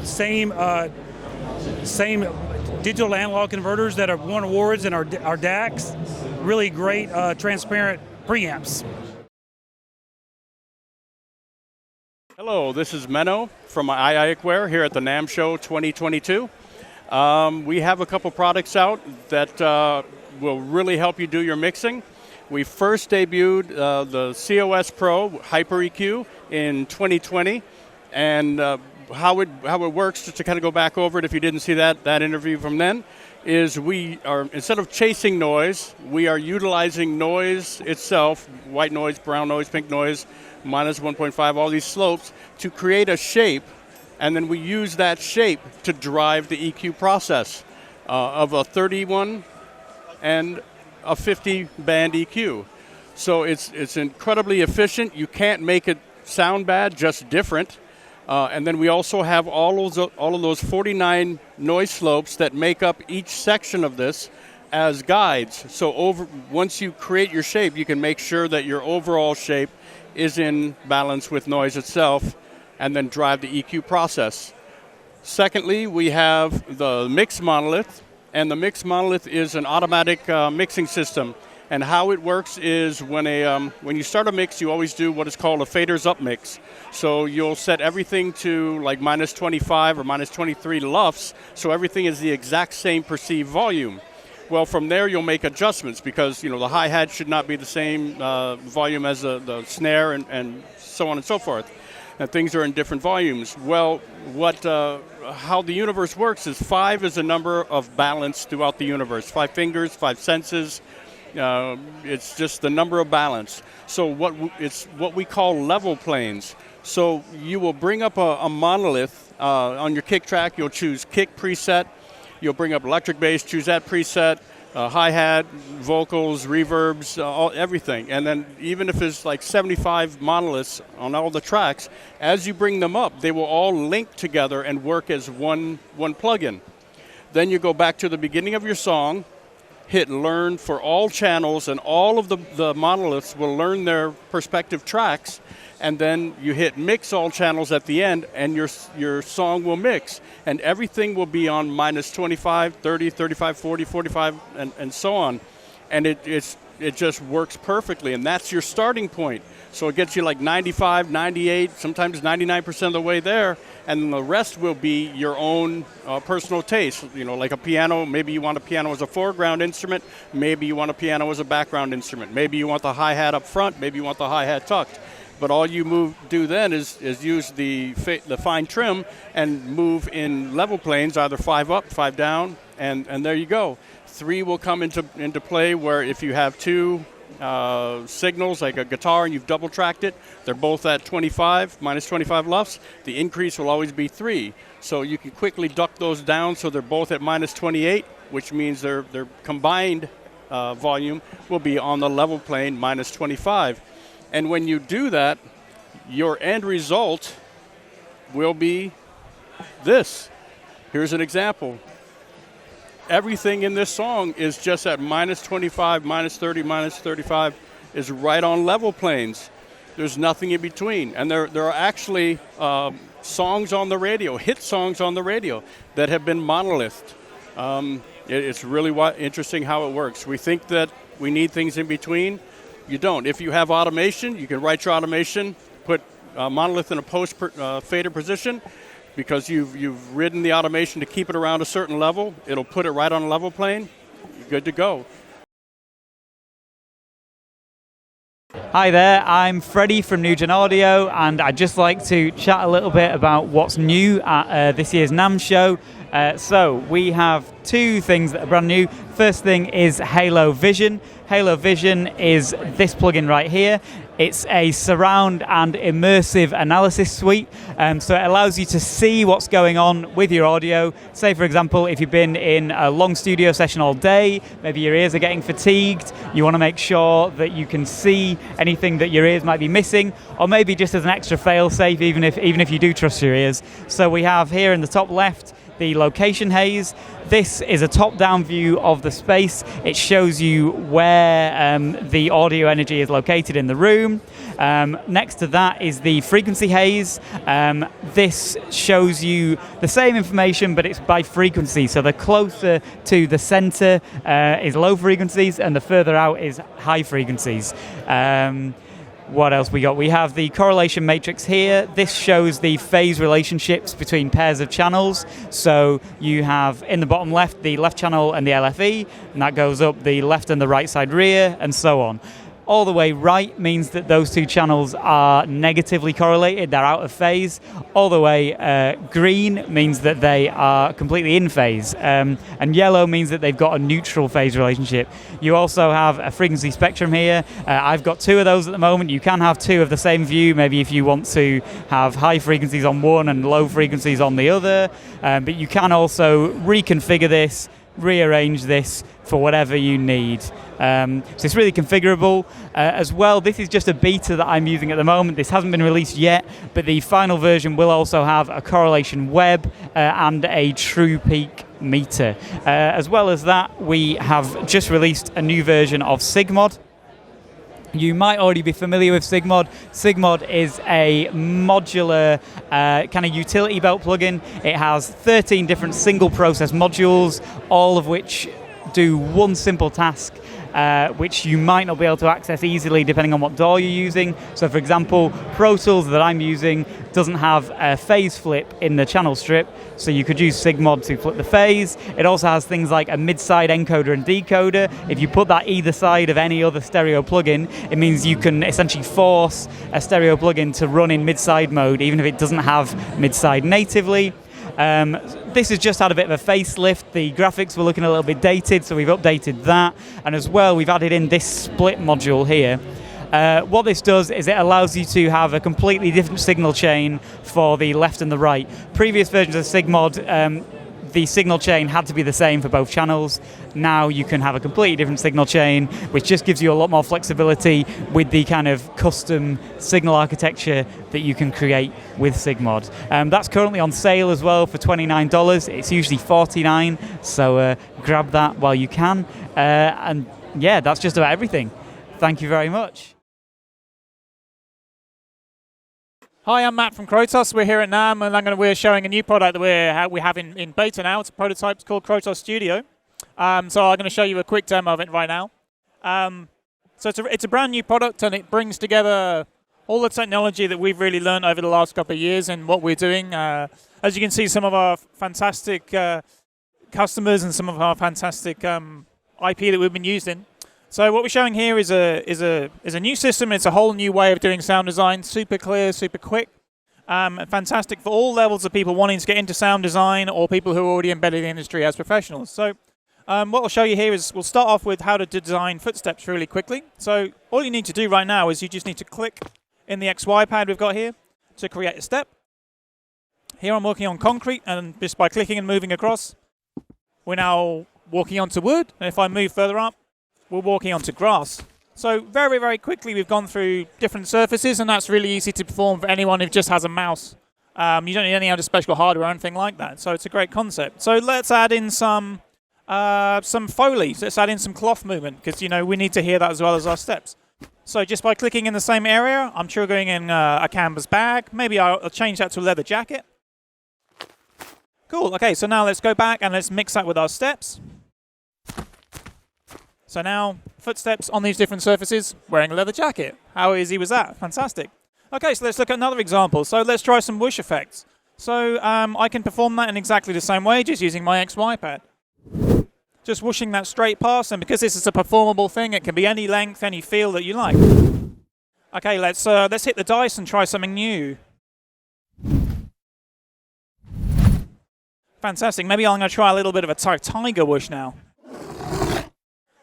Same digital to analog converters that have won awards in our DACs. Really great transparent preamps. Hello, this is Menno from iiQware here at the Namm Show 2022. We have a couple products out that will really help you do your mixing. We first debuted the COS Pro Hyper EQ in 2020, and how it works, just to kind of go back over it if you didn't see that interview from then, is we are, instead of chasing noise, we are utilizing noise itself, white noise, brown noise, pink noise, minus 1.5, all these slopes, to create a shape, and then we use that shape to drive the EQ process of a 31 and a 50 band EQ. So it's incredibly efficient. You can't make it sound bad, just different. And then we also have all of those 49 noise slopes that make up each section of this as guides. So once you create your shape, you can make sure that your overall shape is in balance with noise itself, and then drive the EQ process. Secondly, we have the mix monolith, and the mix monolith is an automatic mixing system. And how it works is when you start a mix, you always do what is called a faders up mix. So you'll set everything to like minus 25 or minus 23 LUFS, so everything is the exact same perceived volume. Well, from there you'll make adjustments because the hi-hat should not be the same volume as the snare and so on and so forth. And things are in different volumes. Well, how the universe works is 5 is a number of balance throughout the universe. 5 fingers, 5 senses. It's just the number of balance. So it's what we call level planes. So you will bring up a monolith on your kick track. You'll choose kick preset. You'll bring up electric bass, choose that preset, hi-hat, vocals, reverbs, everything. And then even if it's like 75 monoliths on all the tracks, as you bring them up, they will all link together and work as one plugin. Then you go back to the beginning of your song, hit learn for all channels, and all of the monoliths will learn their respective tracks, and then you hit mix all channels at the end, and your song will mix, and everything will be on minus 25, 30, 35, 40, 45, and so on. And it just works perfectly, and that's your starting point. So it gets you like 95, 98, sometimes 99% of the way there, and the rest will be your own personal taste. Like a piano, maybe you want a piano as a foreground instrument, maybe you want a piano as a background instrument, maybe you want the hi-hat up front, maybe you want the hi-hat tucked. But all you do then is use the fine trim and move in level planes, either 5 up, 5 down, and there you go. 3 will come into play where if you have 2 signals, like a guitar, and you've double tracked it, they're both at 25, minus 25 LUFS, the increase will always be 3. So you can quickly duck those down so they're both at minus 28, which means their combined volume will be on the level plane, minus 25. And when you do that, your end result will be this. Here's an example. Everything in this song is just at minus 25, minus 30, minus 35, is right on level planes. There's nothing in between. And there are actually songs on the radio, hit songs on the radio, that have been monolithed. It's really interesting how it works. We think that we need things in between. You don't. If you have automation, you can write your automation, put a monolith in a post fader position, because you've ridden the automation to keep it around a certain level. It'll put it right on a level plane. You're good to go. Hi there, I'm Freddie from NUGEN Audio, and I'd just like to chat a little bit about what's new at this year's Namm show. So we have 2 things that are brand new. First thing is Halo Vision. Halo Vision is this plugin right here. It's a surround and immersive analysis suite, so it allows you to see what's going on with your audio. Say, for example, if you've been in a long studio session all day, maybe your ears are getting fatigued, you want to make sure that you can see anything that your ears might be missing, or maybe just as an extra fail-safe, even if you do trust your ears. So we have here in the top left the location haze. This is a top-down view of the space. It shows you where the audio energy is located in the room. Next to that is the frequency haze. This shows you the same information, but it's by frequency. So the closer to the center is low frequencies, and the further out is high frequencies. What else we got? We have the correlation matrix here. This shows the phase relationships between pairs of channels. So you have in the bottom left the left channel and the LFE, and that goes up the left and the right side rear, and so on. All the way right means that those two channels are negatively correlated, they're out of phase. All the way green means that they are completely in phase. And yellow means that they've got a neutral phase relationship. You also have a frequency spectrum here. I've got two of those at the moment. You can have two of the same view, maybe if you want to have high frequencies on one and low frequencies on the other. But you can also reconfigure this, rearrange this for whatever you need. So it's really configurable. As well, this is just a beta that I'm using at the moment. This hasn't been released yet, but the final version will also have a correlation web and a true peak meter. As well as that, we have just released a new version of Sigmod. You might already be familiar with Sigmod. Sigmod is a modular kind of utility belt plugin. It has 13 different single process modules, all of which do one simple task, which you might not be able to access easily depending on what DAW you're using. So for example, Pro Tools that I'm using doesn't have a phase flip in the channel strip, so you could use Sigmod to flip the phase. It also has things like a mid-side encoder and decoder. If you put that either side of any other stereo plugin, it means you can essentially force a stereo plugin to run in mid-side mode, even if it doesn't have mid-side natively. This has just had a bit of a facelift. The graphics were looking a little bit dated, so we've updated that. And as well, we've added in this split module here. What this does is it allows you to have a completely different signal chain for the left and the right. Previous versions of Sigmod, the signal chain had to be the same for both channels. Now you can have a completely different signal chain, which just gives you a lot more flexibility with the kind of custom signal architecture that you can create with Sigmod. That's currently on sale as well for $29. It's usually $49, so grab that while you can. And yeah, that's just about everything. Thank you very much. Hi, I'm Matt from Krotos. We're here at Namm, and we're showing a new product that we have in beta now. It's a prototype. It's called Krotos Studio. So I'm going to show you a quick demo of it right now. So it's a brand new product, and it brings together all the technology that we've really learned over the last couple of years and what we're doing. As you can see, some of our fantastic customers and some of our fantastic IP that we've been using. So what we're showing here is a new system. It's a whole new way of doing sound design, super clear, super quick, fantastic for all levels of people wanting to get into sound design or people who are already embedded in the industry as professionals. So what I'll show you here is we'll start off with how to design footsteps really quickly. So all you need to do right now is you just need to click in the XY pad we've got here to create a step. Here I'm working on concrete, and just by clicking and moving across, we're now walking onto wood. And if I move further up, we're walking onto grass. So very, very quickly we've gone through different surfaces, and that's really easy to perform for anyone who just has a mouse. You don't need any other special hardware or anything like that. So it's a great concept. So let's add in some Foley. Let's add in some cloth movement, because we need to hear that as well as our steps. So just by clicking in the same area, I'm triggering in a canvas bag. Maybe I'll change that to a leather jacket. Cool. Okay, so now let's go back and let's mix that with our steps. So now, footsteps on these different surfaces, wearing a leather jacket. How easy was that? Fantastic. Okay, so let's look at another example. So let's try some whoosh effects. So I can perform that in exactly the same way, just using my XY pad. Just whooshing that straight past, and because this is a performable thing, it can be any length, any feel that you like. Okay, let's hit the dice and try something new. Fantastic. Maybe I'm going to try a little bit of a tiger whoosh now.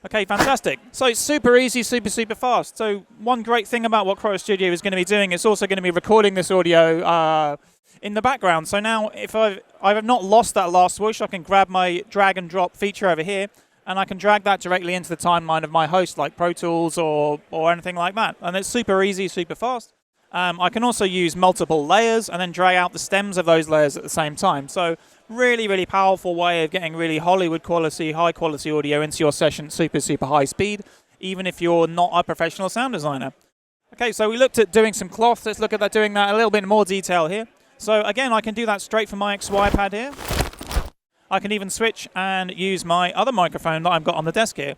Okay, fantastic. So it's super easy, super fast. So one great thing about what Krotos Studio is going to be doing, it's also going to be recording this audio in the background. So now if I have not lost that last whoosh, I can grab my drag and drop feature over here, and I can drag that directly into the timeline of my host, like Pro Tools or anything like that. And it's super easy, super fast. I can also use multiple layers and then drag out the stems of those layers at the same time. So really, really powerful way of getting really Hollywood quality, high quality audio into your session, super high speed, even if you're not a professional sound designer. Okay, so we looked at doing some cloth. Let's look at doing that a little bit more detail here. So again, I can do that straight from my XY pad here. I can even switch and use my other microphone that I've got on the desk here.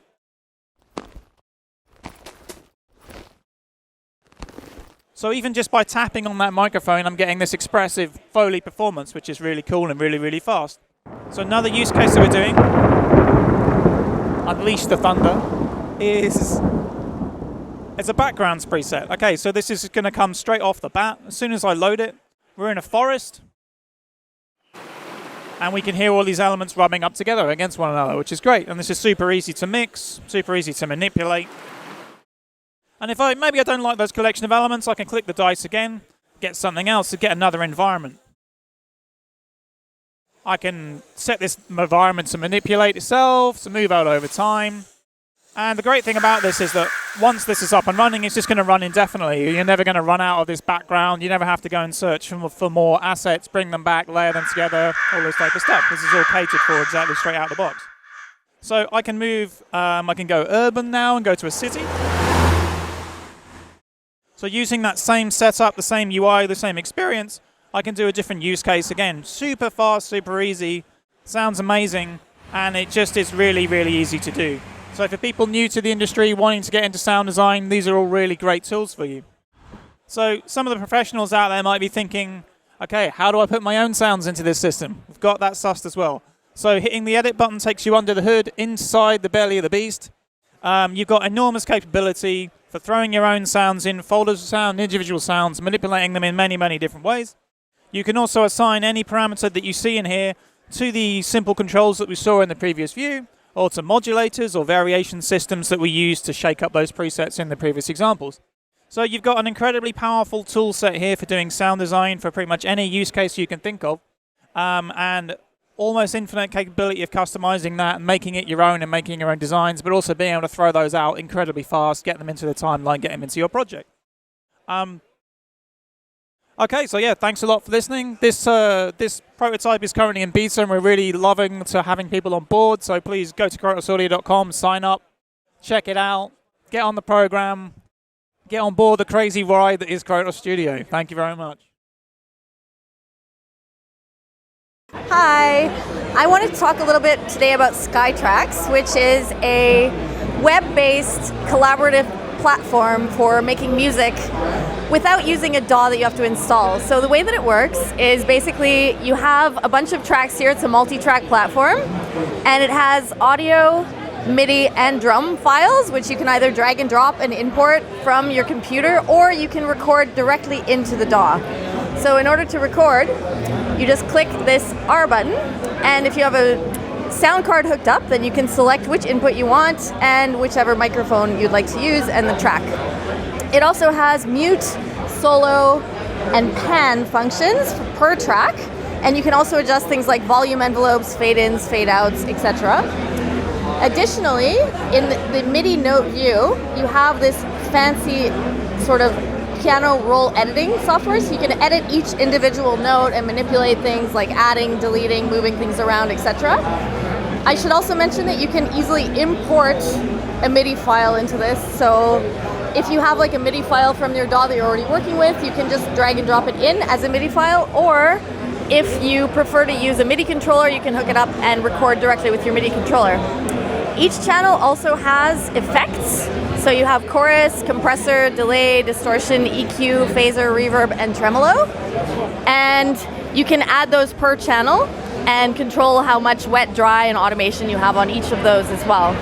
So even just by tapping on that microphone, I'm getting this expressive Foley performance, which is really cool and really, really fast. So another use case that we're doing, Unleash the Thunder, is it's a backgrounds preset. Okay, so this is going to come straight off the bat. As soon as I load it, we're in a forest, and we can hear all these elements rubbing up together against one another, which is great. And this is super easy to mix, super easy to manipulate. And if maybe I don't like those collection of elements, I can click the dice again, get something else to get another environment. I can set this environment to manipulate itself, to move out over time. And the great thing about this is that once this is up and running, it's just going to run indefinitely. You're never going to run out of this background. You never have to go and search for more assets, bring them back, layer them together, all this type of stuff. This is all catered for exactly straight out of the box. So I can move, I can go urban now and go to a city. So using that same setup, the same UI, the same experience, I can do a different use case again. Super fast, super easy, sounds amazing, and it just is really, really easy to do. So for people new to the industry wanting to get into sound design, these are all really great tools for you. So some of the professionals out there might be thinking, okay, how do I put my own sounds into this system? We've got that sussed as well. So hitting the edit button takes you under the hood, inside the belly of the beast. You've got enormous capability for throwing your own sounds in, folders of sound, individual sounds, manipulating them in many, many different ways. You can also assign any parameter that you see in here to the simple controls that we saw in the previous view, or to modulators or variation systems that we used to shake up those presets in the previous examples. So you've got an incredibly powerful tool set here for doing sound design for pretty much any use case you can think of, and almost infinite capability of customizing that and making it your own and making your own designs, but also being able to throw those out incredibly fast, get them into the timeline, get them into your project. Okay, so yeah, thanks a lot for listening. This prototype is currently in beta, and we're really loving to having people on board. So please go to krotosaudio.com, sign up, check it out, get on the program, get on board the crazy ride that is Krotos Studio. Thank you very much. Hi, I wanted to talk a little bit today about SkyTracks, which is a web-based collaborative platform for making music without using a DAW that you have to install. So the way that it works is basically you have a bunch of tracks here. It's a multi-track platform, and it has audio, MIDI, and drum files, which you can either drag and drop and import from your computer, or you can record directly into the DAW. So in order to record, you just click this R button, and if you have a sound card hooked up, then you can select which input you want and whichever microphone you'd like to use and the track. It also has mute, solo, and pan functions per track, and you can also adjust things like volume envelopes, fade-ins, fade-outs, etc. Additionally, in the MIDI note view, you have this fancy sort of piano roll editing software, so you can edit each individual note and manipulate things like adding, deleting, moving things around, etc. I should also mention that you can easily import a MIDI file into this, so if you have like a MIDI file from your DAW that you're already working with, you can just drag and drop it in as a MIDI file, or if you prefer to use a MIDI controller, you can hook it up and record directly with your MIDI controller. Each channel also has effects. So you have chorus, compressor, delay, distortion, EQ, phaser, reverb, and tremolo. And you can add those per channel and control how much wet, dry, and automation you have on each of those as well.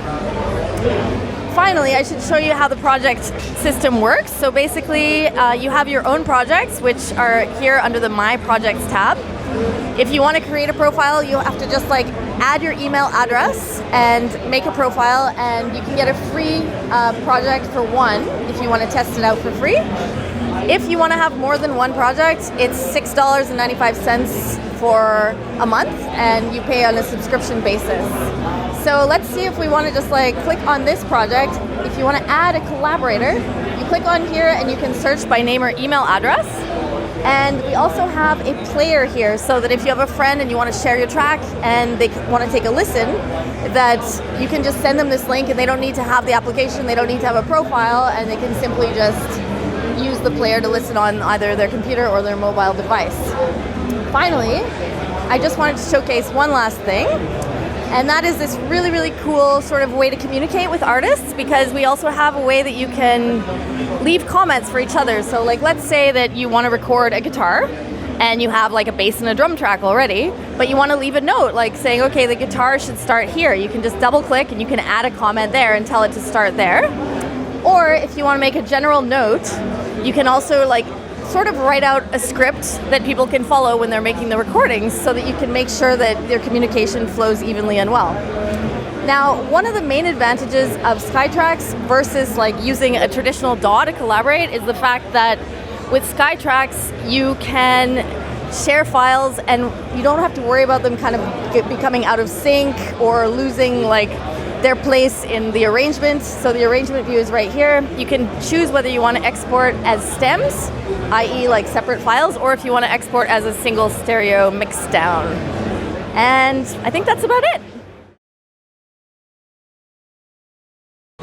Finally, I should show you how the project system works. So basically, you have your own projects, which are here under the My Projects tab. If you want to create a profile, you have to just like add your email address and make a profile, and you can get a free project for one if you want to test it out for free. If you want to have more than one project, it's $6.95 for a month, and you pay on a subscription basis. So let's see if we want to just like click on this project. If you want to add a collaborator, you click on here and you can search by name or email address. And we also have a player here, so that if you have a friend and you want to share your track and they want to take a listen, that you can just send them this link, and they don't need to have the application, they don't need to have a profile, and they can simply just use the player to listen on either their computer or their mobile device. Finally, I just wanted to showcase one last thing. And that is this really, really cool sort of way to communicate with artists, because we also have a way that you can leave comments for each other. So like, let's say that you want to record a guitar and you have like a bass and a drum track already, but you want to leave a note like saying, okay, the guitar should start here. You can just double click and you can add a comment there and tell it to start there. Or if you want to make a general note, you can also like sort of write out a script that people can follow when they're making the recordings, so that you can make sure that their communication flows evenly and well. Now, one of the main advantages of SkyTracks versus like using a traditional DAW to collaborate is the fact that with SkyTracks you can share files and you don't have to worry about them kind of becoming out of sync or losing like their place in the arrangement. So the arrangement view is right here. You can choose whether you want to export as stems, i.e. like separate files, or if you want to export as a single stereo mix down. And I think that's about it.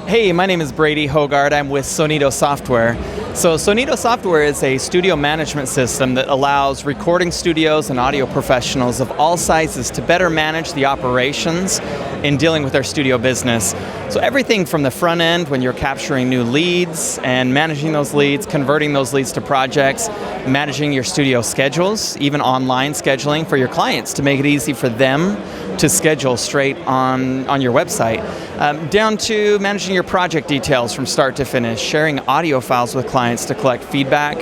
Hey, my name is Brady Hogard. I'm with Sonito Software. So Sonito Software is a studio management system that allows recording studios and audio professionals of all sizes to better manage the operations in dealing with their studio business. So everything from the front end, when you're capturing new leads and managing those leads, converting those leads to projects, managing your studio schedules, even online scheduling for your clients to make it easy for them to schedule straight on your website, down to managing your project details from start to finish, sharing audio files with clients to collect feedback,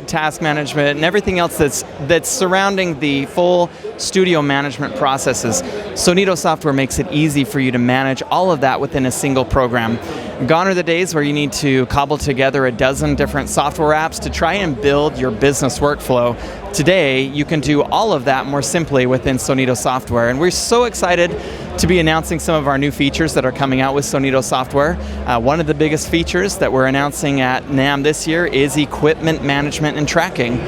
task management, and everything else that's surrounding the full studio management processes. Sonito Software makes it easy for you to manage all of that within a single program. Gone are the days where you need to cobble together a dozen different software apps to try and build your business workflow. Today, you can do all of that more simply within Sonito Software, and we're so excited to be announcing some of our new features that are coming out with Sonito Software. One of the biggest features that we're announcing at NAMM this year is equipment management and tracking.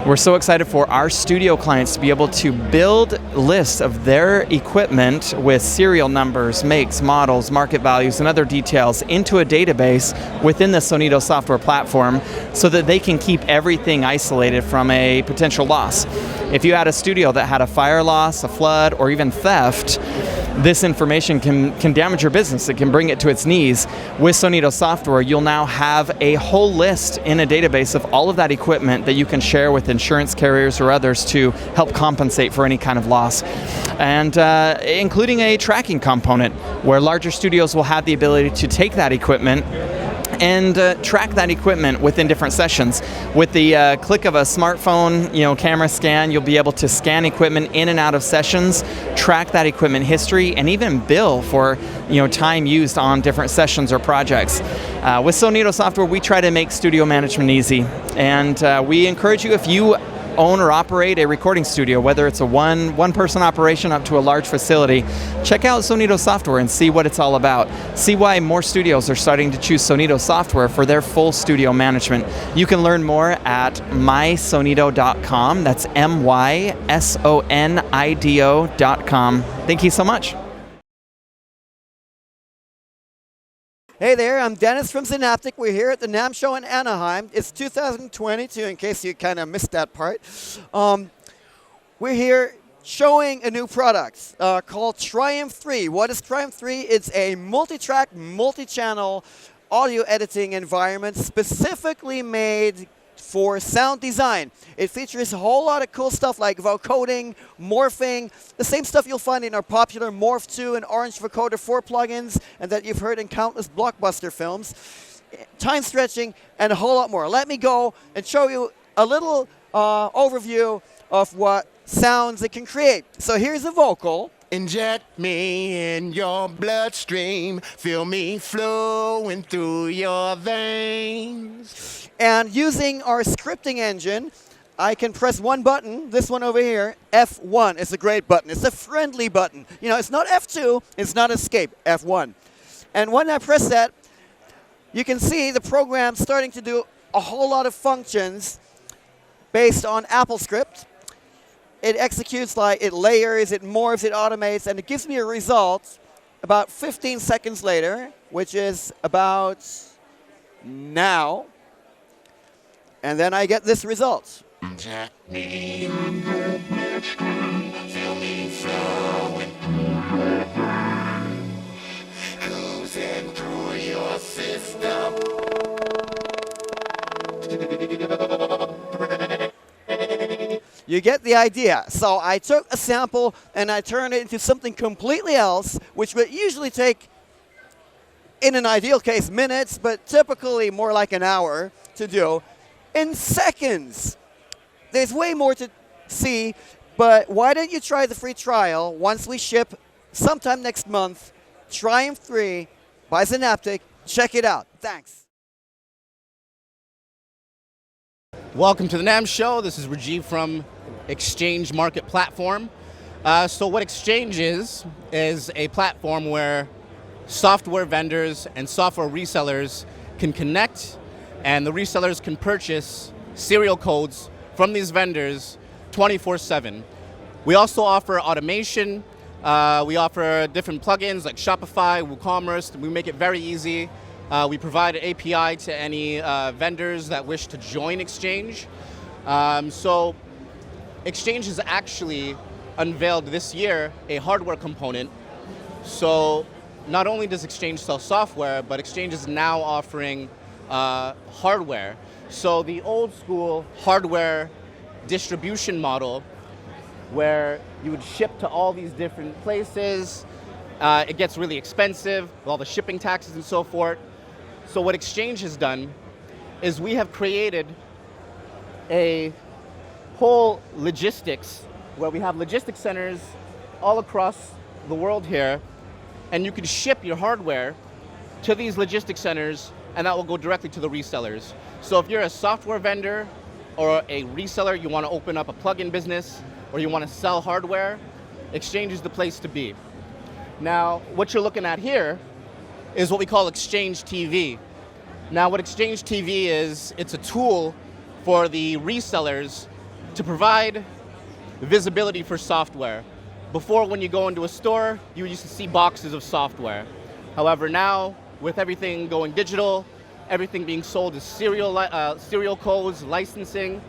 We're so excited for our studio clients to be able to build lists of their equipment with serial numbers, makes, models, market values, and other details into a database within the Sonito Software platform so that they can keep everything isolated from a potential loss. If you had a studio that had a fire loss, a flood, or even theft, this information can damage your business. It can bring it to its knees. With Sonito Software, you'll now have a whole list in a database of all of that equipment that you can share with insurance carriers or others to help compensate for any kind of loss. And including a tracking component where larger studios will have the ability to take that equipment and track that equipment within different sessions. With the click of a smartphone, camera scan, you'll be able to scan equipment in and out of sessions, track that equipment history, and even bill for time used on different sessions or projects. With Sonito Software, we try to make studio management easy, and we encourage you, if you own or operate a recording studio, whether it's a one-person operation up to a large facility, check out Sonito Software and see what it's all about. See why more studios are starting to choose Sonito Software for their full studio management. You can learn more at mysonito.com. That's mysonido.com. Thank you so much. Hey there, I'm Dennis from Synaptics. We're here at the NAMM show in Anaheim. It's 2022, in case you kind of missed that part. We're here showing a new product called Triumph 3. What is Triumph 3? It's a multi-track, multi-channel audio editing environment specifically made for sound design. It features a whole lot of cool stuff like vocoding, morphing, the same stuff you'll find in our popular Morph 2 and Orange Vocoder 4 plugins, and that you've heard in countless blockbuster films, time stretching, and a whole lot more. Let me go and show you a little overview of what sounds it can create. So here's a vocal. Inject me in your bloodstream, feel me flowing through your veins. And using our scripting engine, I can press one button, this one over here, F1. It's a great button. It's a friendly button. It's not F2, it's not escape, F1. And when I press that, you can see the program starting to do a whole lot of functions based on AppleScript. It executes, it layers, it morphs, it automates, and it gives me a result about 15 seconds later, which is about now. And then I get this result. Inject me, feel me flowing through your veins, cruising through your system. You get the idea. So I took a sample and I turned it into something completely else, which would usually take, in an ideal case, minutes, but typically more like an hour to do, in seconds. There's way more to see, but why don't you try the free trial once we ship sometime next month, Triumph 3 by Synaptic. Check it out. Thanks. Welcome to the Namm Show. This is Rajiv from Exchange Market Platform. So what Exchange is a platform where software vendors and software resellers can connect, and the resellers can purchase serial codes from these vendors 24/7. We also offer automation. We offer different plugins like Shopify, WooCommerce. We make it very easy. We provide an API to any vendors that wish to join Exchange. So Exchange has actually unveiled this year a hardware component. So not only does Exchange sell software, but Exchange is now offering hardware. So the old school hardware distribution model, where you would ship to all these different places, it gets really expensive with all the shipping taxes and so forth. So what Exchange has done is we have created a whole logistics, where we have logistics centers all across the world here, and you can ship your hardware to these logistics centers, and that will go directly to the resellers. So if you're a software vendor or a reseller, you want to open up a plugin business, or you want to sell hardware, Exchange is the place to be. Now, what you're looking at here is what we call Exchange TV. Now, what Exchange TV is, it's a tool for the resellers to provide visibility for software. Before, when you go into a store, you used to see boxes of software. However, now, with everything going digital, everything being sold as serial codes, licensing,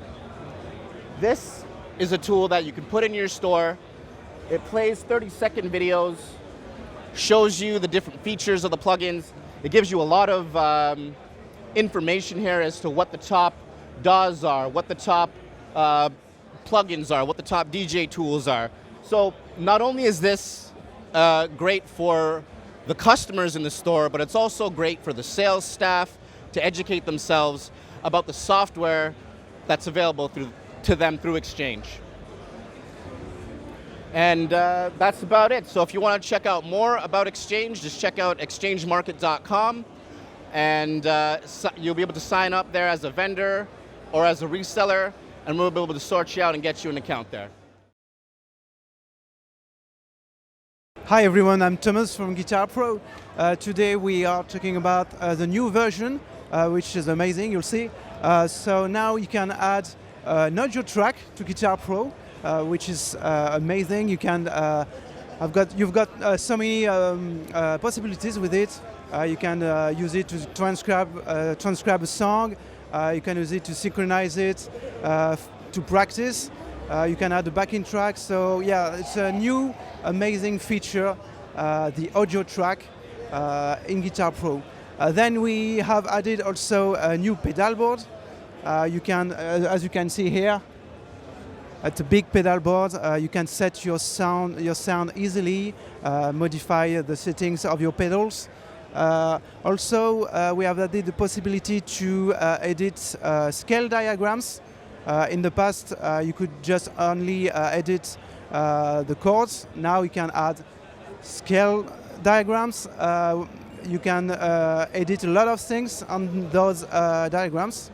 this is a tool that you can put in your store. It plays 30-second videos, shows you the different features of the plugins. It gives you a lot of information here as to what the top DAWs are, what the top plugins are, what the top DJ tools are. So not only is this great for the customers in the store, but it's also great for the sales staff to educate themselves about the software that's available to them through Exchange. And that's about it. So if you want to check out more about Exchange, just check out exchangemarket.com, and you'll be able to sign up there as a vendor or as a reseller, and we'll be able to sort you out and get you an account there. Hi everyone, I'm Thomas from Guitar Pro. Today we are talking about the new version, which is amazing, you'll see. So now you can add an audio track to Guitar Pro, which is amazing. You can, you've got so many possibilities with it. You can use it to transcribe a song. You can use it to synchronize it, to practice. You can add a backing track. So yeah, it's a new amazing feature, the audio track in Guitar Pro. Then we have added also a new pedal board. You can, as you can see here, it's a big pedal board. You can set your sound easily, modify the settings of your pedals. Also, we have added the possibility to edit scale diagrams. In the past, you could just only edit the chords. Now you can add scale diagrams. You can edit a lot of things on those diagrams.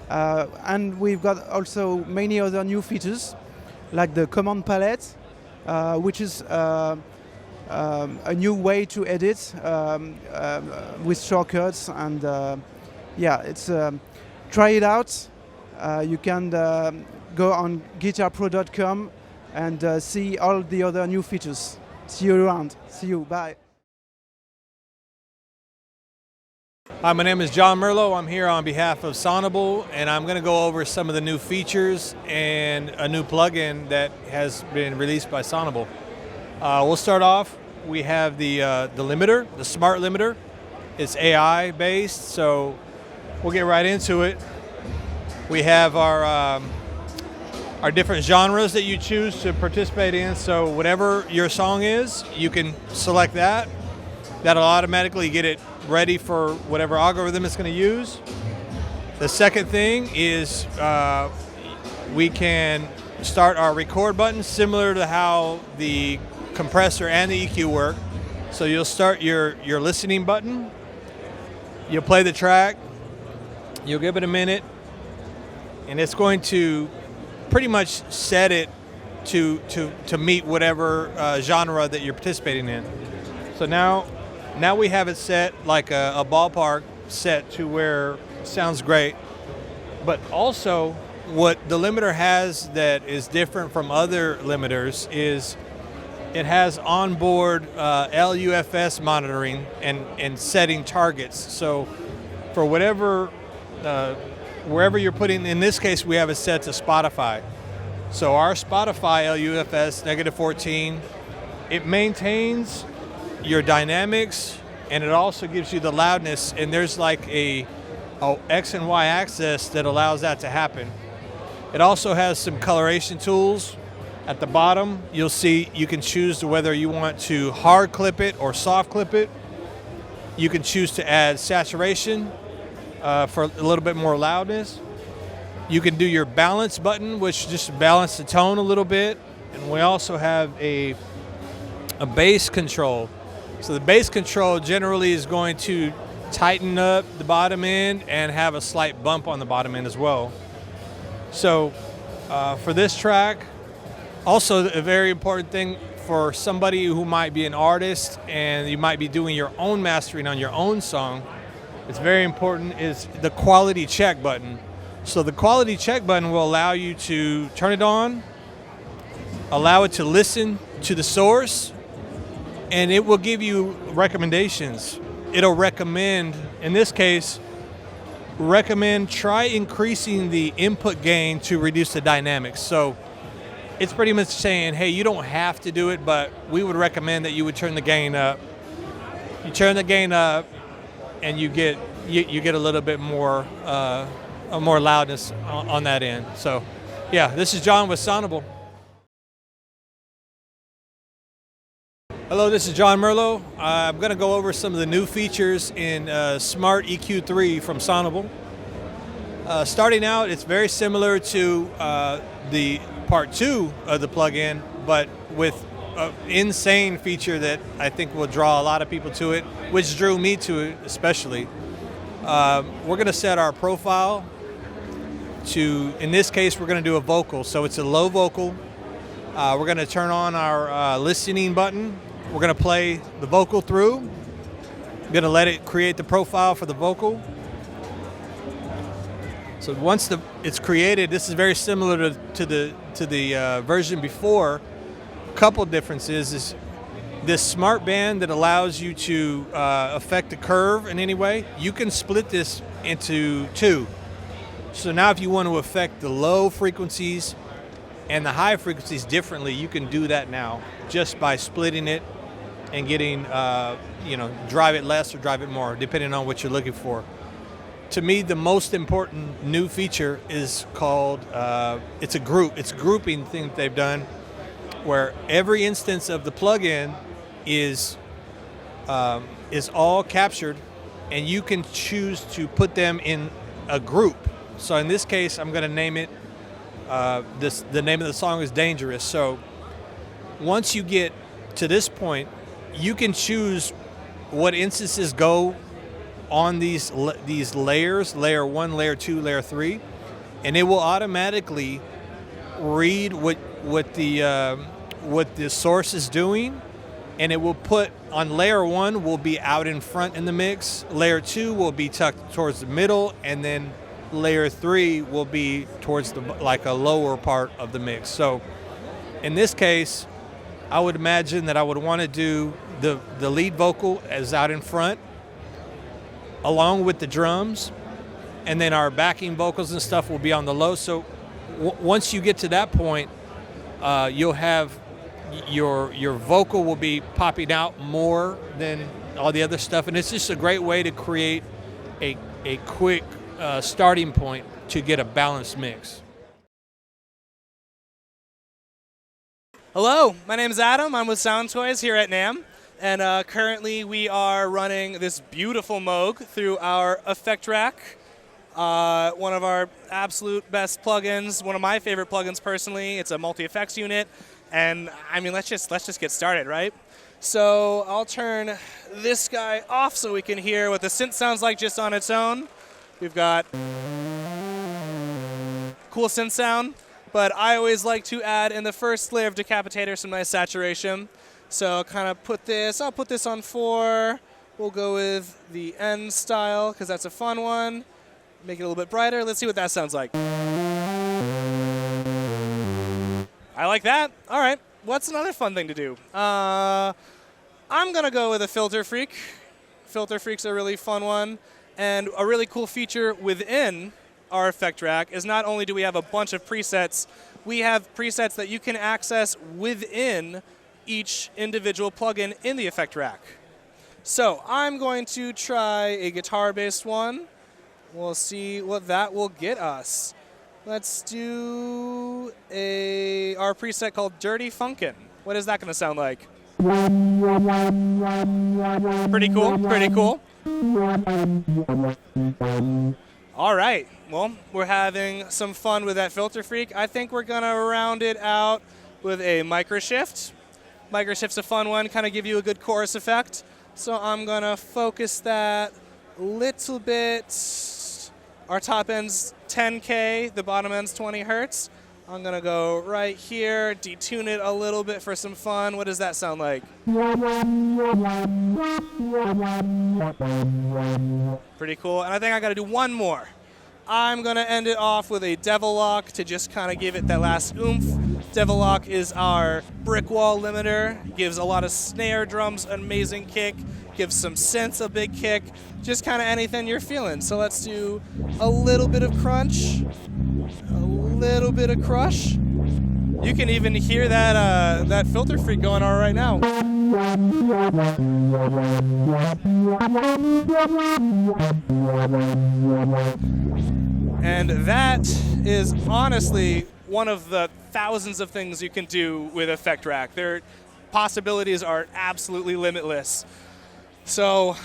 And we've got also many other new features, like the command palette, which is a new way to edit with shortcuts. And yeah, it's try it out. You can go on guitarpro.com and see all the other new features. See you around. See you. Bye. Hi, my name is John Merlo. I'm here on behalf of Sonable, and I'm going to go over some of the new features and a new plugin that has been released by Sonable. We'll start off. We have the limiter, the smart limiter. It's AI based, so we'll get right into it. We have our different genres that you choose to participate in. So whatever your song is, you can select that. That'll automatically get it ready for whatever algorithm it's going to use. The second thing is we can start our record button similar to how the compressor and the EQ work. So you'll start your listening button. You'll play the track. You'll give it a minute, and it's going to pretty much set it to meet whatever genre that you're participating in. So now we have it set like a ballpark set to where it sounds great. But also what the limiter has that is different from other limiters is it has onboard LUFS monitoring and setting targets. So for whatever wherever you're putting, in this case we have it set to Spotify. So our Spotify LUFS -14, it maintains your dynamics and it also gives you the loudness, and there's like a X and Y axis that allows that to happen. It also has some coloration tools. At the bottom you'll see you can choose whether you want to hard clip it or soft clip it. You can choose to add saturation for a little bit more loudness. You can do your balance button, which just balance the tone a little bit. And we also have a bass control. So the bass control generally is going to tighten up the bottom end and have a slight bump on the bottom end as well. So for this track, also a very important thing for somebody who might be an artist and you might be doing your own mastering on your own song, it's very important is the quality check button. So the quality check button will allow you to turn it on, allow it to listen to the source, and it will give you recommendations. It'll recommend, in this case, try increasing the input gain to reduce the dynamics. So it's pretty much saying, hey, you don't have to do it, but we would recommend that you would turn the gain up. You turn the gain up, and you get a little bit more loudness on that end. So, yeah, this is John with Sonable. Hello, this is John Merlo. I'm going to go over some of the new features in Smart EQ3 from Sonable. Starting out, it's very similar to the part 2 of the plugin, but with an insane feature that I think will draw a lot of people to it, which drew me to it especially. We're going to set our profile to, in this case, we're going to do a vocal. So it's a low vocal. We're going to turn on our listening button. We're going to play the vocal through. I'm going to let it create the profile for the vocal. So once it's created, this is very similar to the version before. A couple differences is this smart band that allows you to affect the curve in any way. You can split this into 2. So now if you want to affect the low frequencies and the high frequencies differently, you can do that now just by splitting it and getting, drive it less or drive it more, depending on what you're looking for. To me, the most important new feature is called, it's a grouping thing that they've done, where every instance of the plugin is all captured, and you can choose to put them in a group. So in this case, I'm going to name it, the name of the song is Dangerous. So once you get to this point, you can choose what instances go on these layers, layer 1, layer 2, layer 3, and it will automatically read what the source is doing, and it will put on layer 1 will be out in front in the mix, layer 2 will be tucked towards the middle, and then layer 3 will be towards a lower part of the mix. So in this case, I would imagine that I would want to do the lead vocal as out in front, along with the drums, and then our backing vocals and stuff will be on the low. So once you get to that point, you'll have your vocal will be popping out more than all the other stuff, and it's just a great way to create a quick starting point to get a balanced mix. Hello, my name is Adam. I'm with Soundtoys here at Namm, and currently we are running this beautiful Moog through our effect rack. One of our absolute best plugins, one of my favorite plugins personally. It's a multi-effects unit, and I mean, let's just get started, right? So I'll turn this guy off so we can hear what the synth sounds like just on its own. We've got cool synth sound, but I always like to add in the first layer of decapitator some nice saturation. So kind of I'll put this on 4. We'll go with the N style because that's a fun one. Make it a little bit brighter. Let's see what that sounds like. I like that. All right. What's another fun thing to do? I'm going to go with a filter freak. Filter freak's a really fun one. And a really cool feature within our effect rack is not only do we have a bunch of presets, we have presets that you can access within each individual plugin in the effect rack. So I'm going to try a guitar-based one. We'll see what that will get us. Let's do our preset called Dirty Funkin'. What is that going to sound like? Pretty cool, pretty cool. All right, well, we're having some fun with that filter freak. I think we're going to round it out with a microshift. Microshift's a fun one, kind of give you a good chorus effect. So I'm going to focus that a little bit. Our top end's 10K, the bottom end's 20 hertz. I'm going to go right here, detune it a little bit for some fun. What does that sound like? Pretty cool. And I think I got to do one more. I'm going to end it off with a Devil Lock to just kind of give it that last oomph. Devil Lock is our brick wall limiter. Gives a lot of snare drums an amazing kick. Gives some synths a big kick. Just kind of anything you're feeling. So let's do a little bit of crunch. A little bit of crush. You can even hear that filter freak going on right now. And that is honestly one of the thousands of things you can do with Effect Rack. Their possibilities are absolutely limitless. So,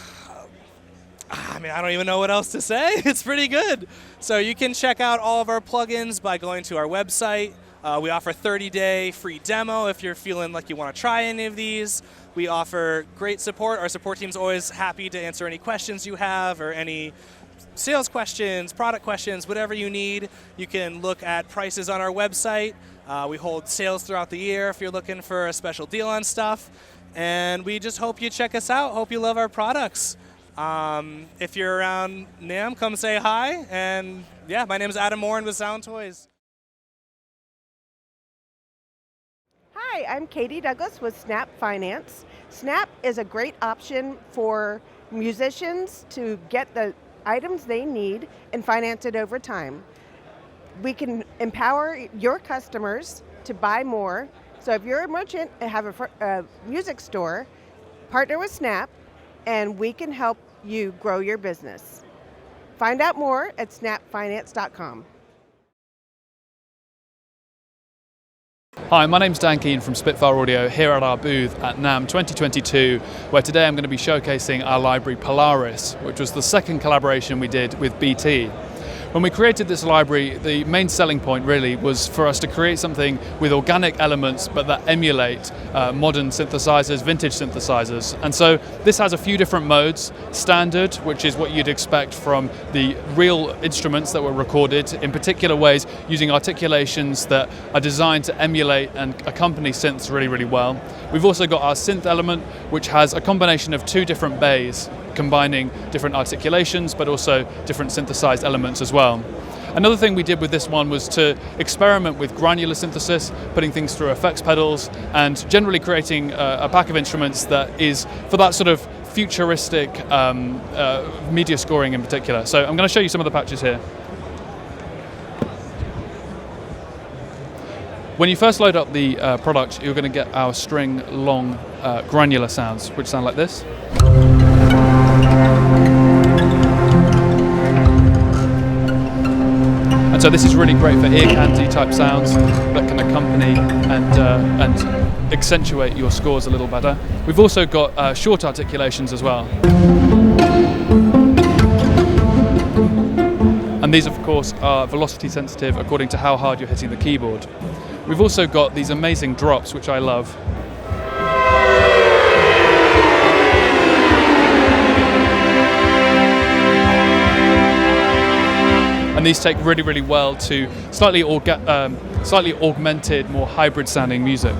I mean, I don't even know what else to say. It's pretty good. So you can check out all of our plugins by going to our website. We offer 30-day free demo if you're feeling like you want to try any of these. We offer great support. Our support team's always happy to answer any questions you have or any sales questions, product questions, whatever you need. You can look at prices on our website. We hold sales throughout the year if you're looking for a special deal on stuff. And we just hope you check us out. Hope you love our products. If you're around Namm, come say hi. And yeah, my name is Adam Morin with Soundtoys. Hi, I'm Katie Douglas with Snap Finance. Snap is a great option for musicians to get the items they need and finance it over time. We can empower your customers to buy more. So if you're a merchant and have a music store, partner with Snap and we can help you grow your business. Find out more at snapfinance.com. Hi, my name's Dan Keane from Spitfire Audio here at our booth at Namm 2022, where today I'm going to be showcasing our library Polaris, which was the second collaboration we did with BT. When we created this library, the main selling point really was for us to create something with organic elements but that emulate modern synthesizers, vintage synthesizers. And so this has a few different modes. Standard, which is what you'd expect from the real instruments that were recorded, in particular ways using articulations that are designed to emulate and accompany synths really, really well. We've also got our synth element, which has a combination of two different bays, combining different articulations but also different synthesized elements as well. Another thing we did with this one was to experiment with granular synthesis, putting things through effects pedals and generally creating a pack of instruments that is for that sort of futuristic media scoring in particular. So I'm going to show you some of the patches here. when you first load up the product, you're going to get our string long granular sounds, which sound like this. And so this is really great for ear candy type sounds that can accompany and accentuate your scores a little better. We've also got short articulations as well. And these, of course, are velocity sensitive according to how hard you're hitting the keyboard. We've also got these amazing drops, which I love. And these take really, really well to slightly augmented, more hybrid sounding music.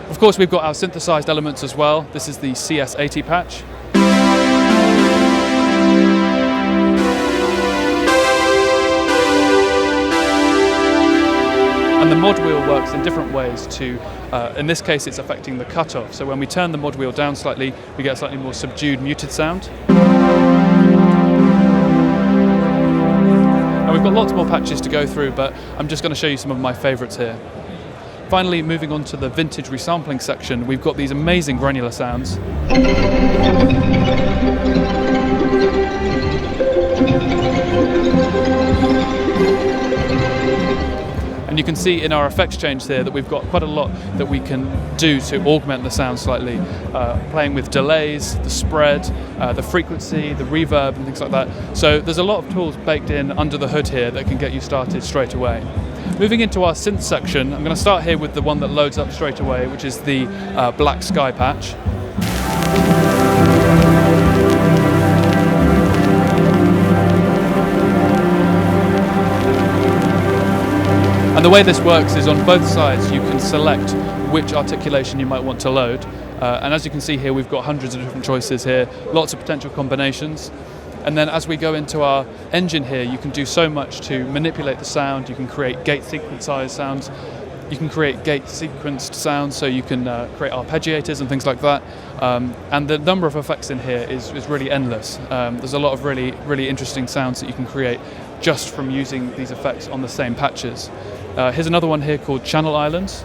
Of course, we've got our synthesized elements as well. This is the CS80 patch. And the mod wheel works in different ways to, in this case it's affecting the cutoff. So when we turn the mod wheel down slightly, we get a slightly more subdued, muted sound. And we've got lots more patches to go through, but I'm just going to show you some of my favorites here. Finally, moving on to the vintage resampling section, we've got these amazing granular sounds. And you can see in our effects change here that we've got quite a lot that we can do to augment the sound slightly, playing with delays, the spread, the frequency, the reverb and things like that. So there's a lot of tools baked in under the hood here that can get you started straight away. Moving into our synth section, I'm going to start here with the one that loads up straight away, which is the Black Sky patch. And the way this works is on both sides you can select which articulation you might want to load. And as you can see here, we've got hundreds of different choices here, lots of potential combinations. And then as we go into our engine here, you can do so much to manipulate the sound. You can create gate sequenced sounds. You can create gate sequenced sounds, so you can create arpeggiators and things like that. And the number of effects in here is really endless. There's a lot of really, really interesting sounds that you can create just from using these effects on the same patches. Here's another one here called Channel Islands.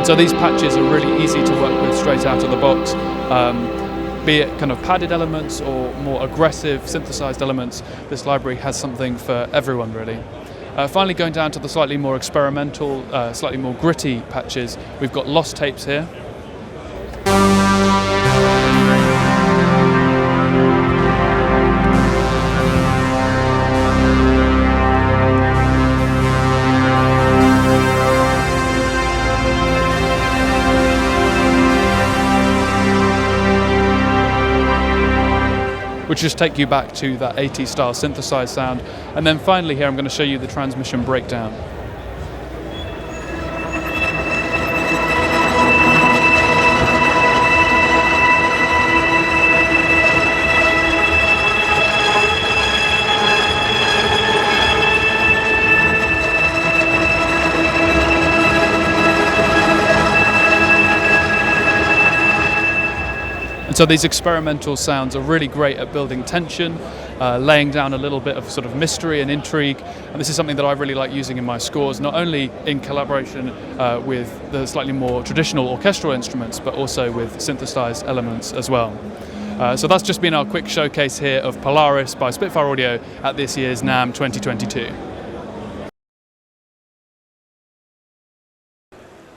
So these patches are really easy to work with straight out of the box, be it kind of padded elements or more aggressive synthesized elements. This library has something for everyone really. Finally, going down to the slightly more experimental, slightly more gritty patches, we've got lost tapes here. Which just take you back to that 80s style synthesized sound. And then finally here I'm going to show you the transmission breakdown. And so these experimental sounds are really great at building tension, laying down a little bit of sort of mystery and intrigue. And this is something that I really like using in my scores, not only in collaboration with the slightly more traditional orchestral instruments, but also with synthesized elements as well. So that's just been our quick showcase here of Polaris by Spitfire Audio at this year's NAMM 2022.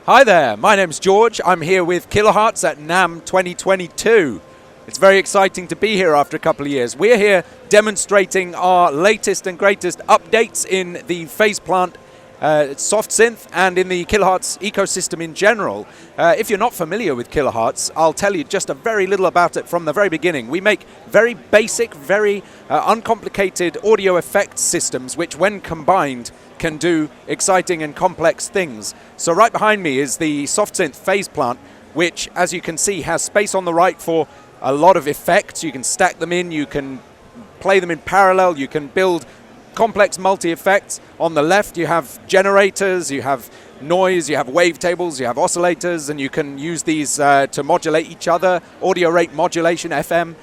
Hi there, my name's George. I'm here with Kilohearts at NAMM 2022. It's very exciting to be here after a couple of years. We're here demonstrating our latest and greatest updates in the phase plant soft synth and in the Kilohearts ecosystem in general. If you're not familiar with Kilohearts, I'll tell you just a very little about it from the very beginning. We make very basic, very uncomplicated audio effects systems which when combined can do exciting and complex things. So right behind me is the soft synth phase plant. which, as you can see, has space on the right for a lot of effects. You can stack them in, you can play them in parallel, you can build complex multi-effects. On the left you have generators, you have noise, you have wavetables, you have oscillators, and you can use these to modulate each other. Audio rate modulation, FM.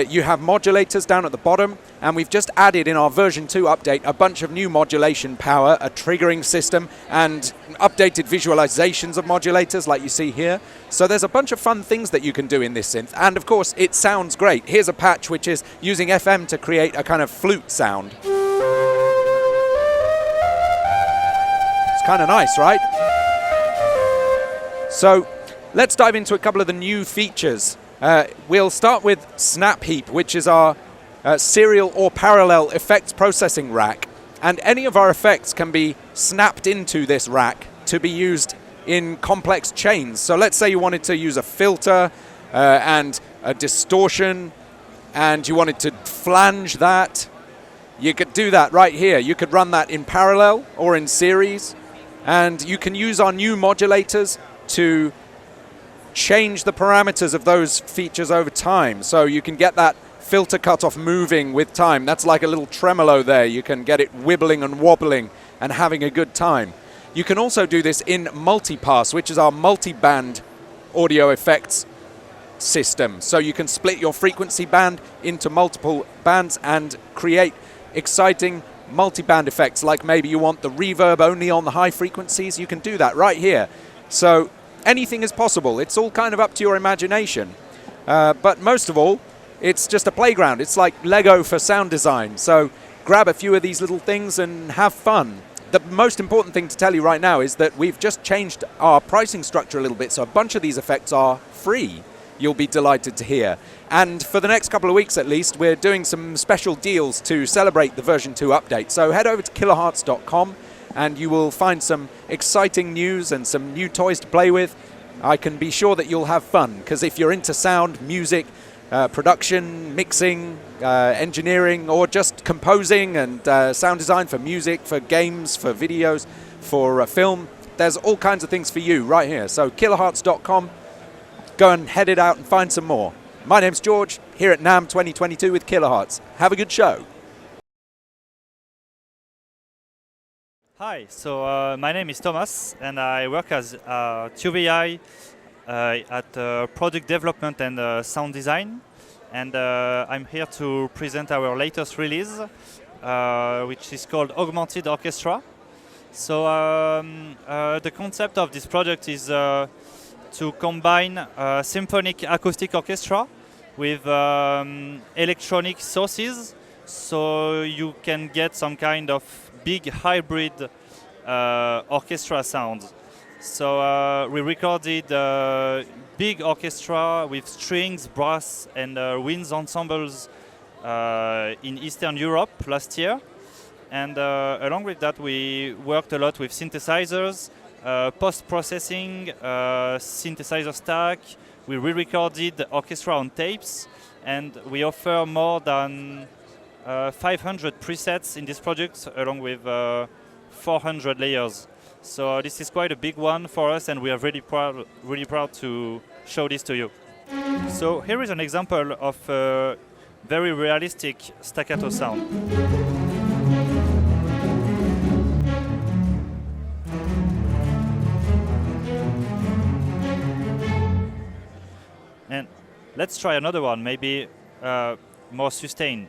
You have modulators down at the bottom, and we've just added in our version 2 update a bunch of new modulation power, a triggering system, and updated visualizations of modulators like you see here. So there's a bunch of fun things that you can do in this synth, and of course it sounds great. Here's a patch which is using FM to create a kind of flute sound. It's kind of nice, right? So let's dive into a couple of the new features. We'll start with Snap Heap, which is our serial or parallel effects processing rack. And any of our effects can be snapped into this rack to be used in complex chains. So let's say you wanted to use a filter and a distortion, and you wanted to flange that. You could do that right here. You could run that in parallel or in series. And you can use our new modulators to change the parameters of those features over time. So you can get that filter cutoff moving with time. That's like a little tremolo there. You can get it wibbling and wobbling and having a good time. You can also do this in multipass, which is our multi-band audio effects system. So you can split your frequency band into multiple bands and create exciting multi-band effects, like maybe you want the reverb only on the high frequencies. You can do that right here. So anything is possible. It's all kind of up to your imagination. But most of all, it's just a playground. It's like Lego for sound design. So grab a few of these little things and have fun. The most important thing to tell you right now is that we've just changed our pricing structure a little bit. So a bunch of these effects are free. You'll be delighted to hear. And for the next couple of weeks at least, we're doing some special deals to celebrate the version 2 update. So head over to kilohearts.com and you will find some exciting news and some new toys to play with. I can be sure that you'll have fun, because if you're into sound, music, production, mixing, engineering, or just composing and sound design for music, for games, for videos, for film, there's all kinds of things for you right here. So kilohearts.com. Go and head it out and find some more. My name's George, here at Namm 2022 with Kilohearts. Have a good show. Hi, so my name is Thomas, and I work as TUBI at product development and sound design. And I'm here to present our latest release, which is called Augmented Orchestra. So the concept of this project is to combine symphonic acoustic orchestra with electronic sources, so you can get some kind of big hybrid orchestra sound. So we recorded big orchestra with strings, brass, and winds ensembles in Eastern Europe last year. And along with that, we worked a lot with synthesizers, post-processing, synthesizer stack. We re-recorded the orchestra on tapes, and we offer more than 500 presets in this project, along with 400 layers. So this is quite a big one for us, and we are really proud to show this to you. So here is an example of a very realistic staccato sound. And let's try another one, maybe more sustained.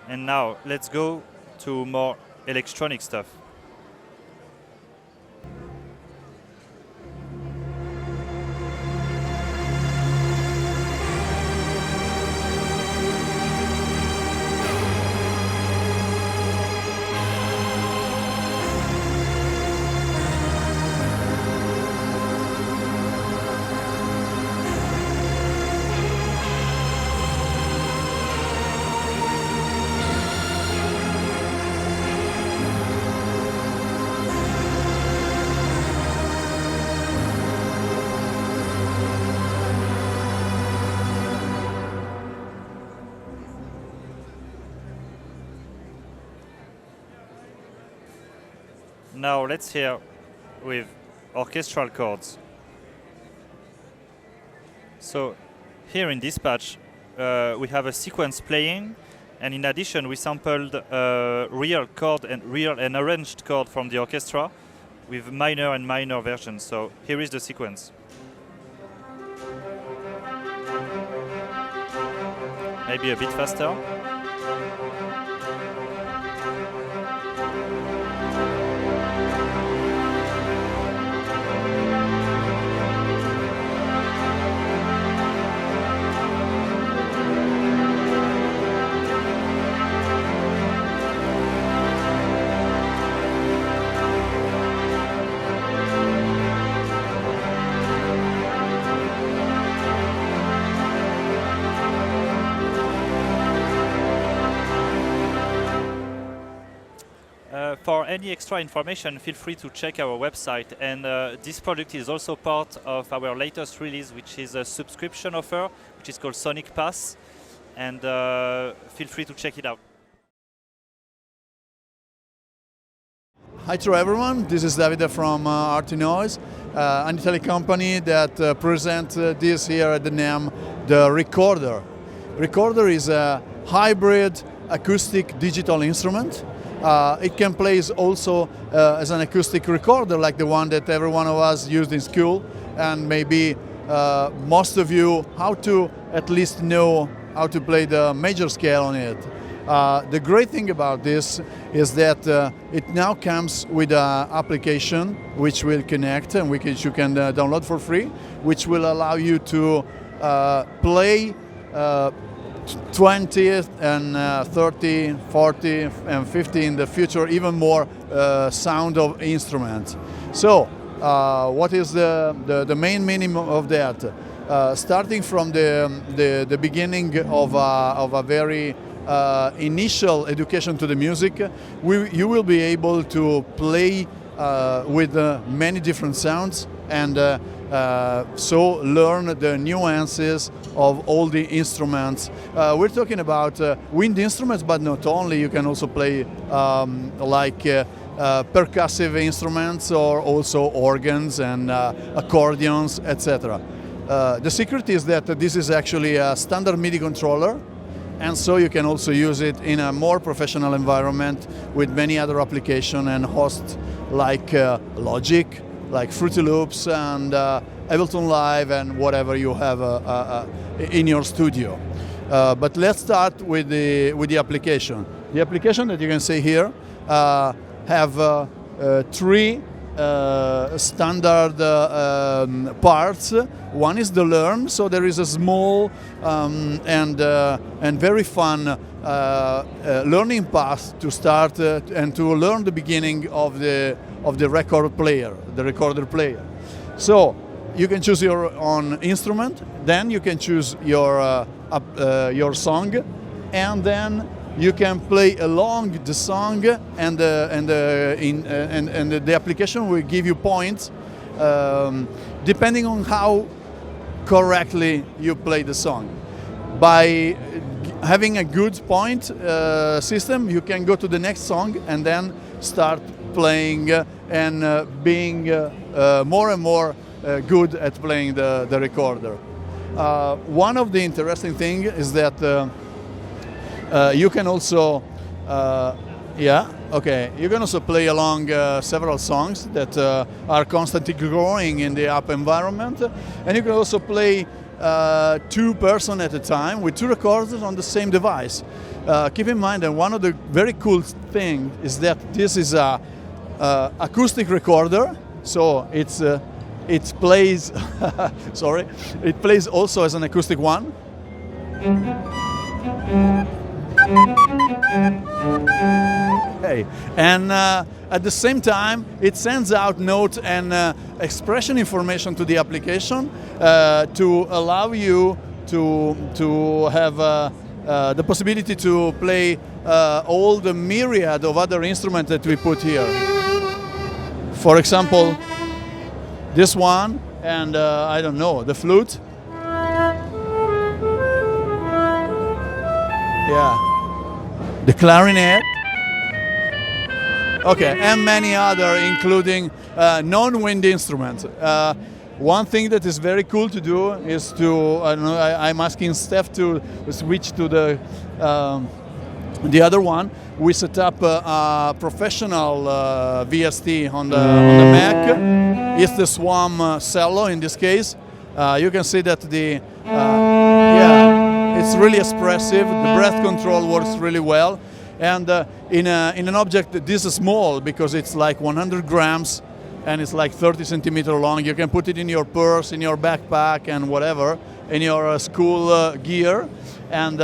And now let's go to more electronic stuff. Now let's hear with orchestral chords. So here in this patch, we have a sequence playing, and in addition we sampled real chord and real and arranged chord from the orchestra with minor and minor versions. So here is the sequence. Maybe a bit faster. For any extra information, feel free to check our website. And this product is also part of our latest release, which is a subscription offer, which is called Sonic Pass. And feel free to check it out. Hi to everyone, this is Davide from Artinoise, an Italian company that presents this here at the NAMM, the Recorder. Recorder is a hybrid acoustic digital instrument. It can play also as an acoustic recorder like the one that every one of us used in school, and maybe most of you how to at least know how to play the major scale on it. The great thing about this is that it now comes with an application which will connect and which you can download for free, which will allow you to play 20 and 30, 40 and 50 in the future, even more sound of instruments. So what is the main meaning of that? Starting from the beginning of a very initial education to the music, you will be able to play with many different sounds and so learn the nuances of all the instruments. We're talking about wind instruments, but not only. You can also play like percussive instruments or also organs and accordions, etc. The secret is that this is actually a standard MIDI controller, and so you can also use it in a more professional environment with many other applications and hosts like Logic, like Fruity Loops and Ableton Live and whatever you have in your studio. But let's start with the application. The application that you can see here have three standard parts. One is the learn, so there is a small and very fun learning path to start and to learn the beginning of the record player, the recorder player. So you can choose your own instrument, then you can choose your song, and then you can play along the song, and the application will give you points depending on how correctly you play the song. By having a good point system, you can go to the next song and then start playing and being more and more good at playing the recorder. One of the interesting things is that you can also, you can also play along several songs that are constantly growing in the app environment, and you can also play two person at a time with two recorders on the same device. Keep in mind that one of the very cool things is that this is a acoustic recorder, so it plays sorry, it plays also as an acoustic one. Okay. And at the same time, it sends out note and expression information to the application to allow you to have the possibility to play all the myriad of other instruments that we put here. For example, this one, and I don't know, the flute. Yeah. The clarinet. Okay, and many other, including non-wind instruments. One thing that is very cool to do is to, I'm asking Steph to switch to the other one. We set up a professional VST on the Mac. It's the Swarm Cello in this case. You can see that it's really expressive. The breath control works really well. And in an object this small, because it's like 100 grams, and it's like 30 centimeters long. You can put it in your purse, in your backpack, and whatever, in your school gear, and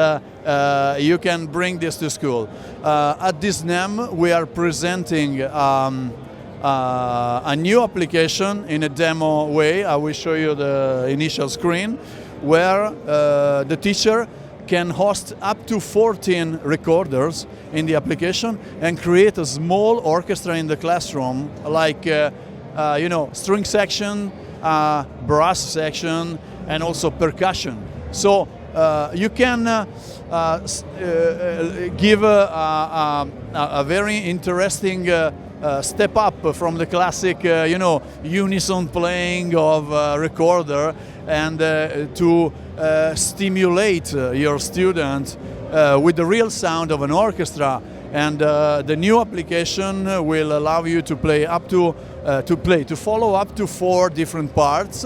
you can bring this to school. At this NAMM, we are presenting a new application in a demo way. I will show you the initial screen, where the teacher can host up to 14 recorders in the application and create a small orchestra in the classroom, like string section, brass section, and also percussion. So you can give a very interesting step up from the classic, unison playing of recorder, and to stimulate your student with the real sound of an orchestra. And the new application will allow you to play to follow up to 4 different parts.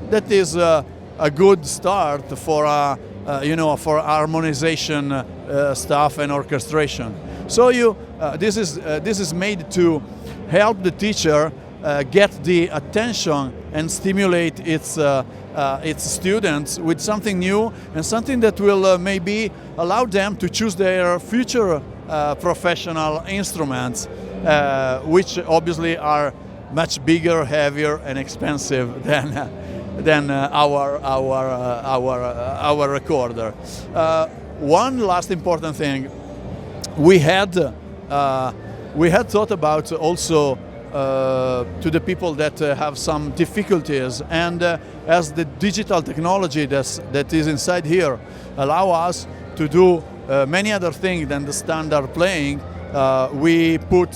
That is a good start for for harmonization stuff and orchestration. So this is made to help the teacher get the attention and stimulate its students with something new and something that will maybe allow them to choose their future professional instruments, which obviously are much bigger, heavier, and expensive than our recorder. One last important thing, we had thought about also to the people that have some difficulties, and as the digital technology that is inside here allow us to do many other things than the standard playing, we put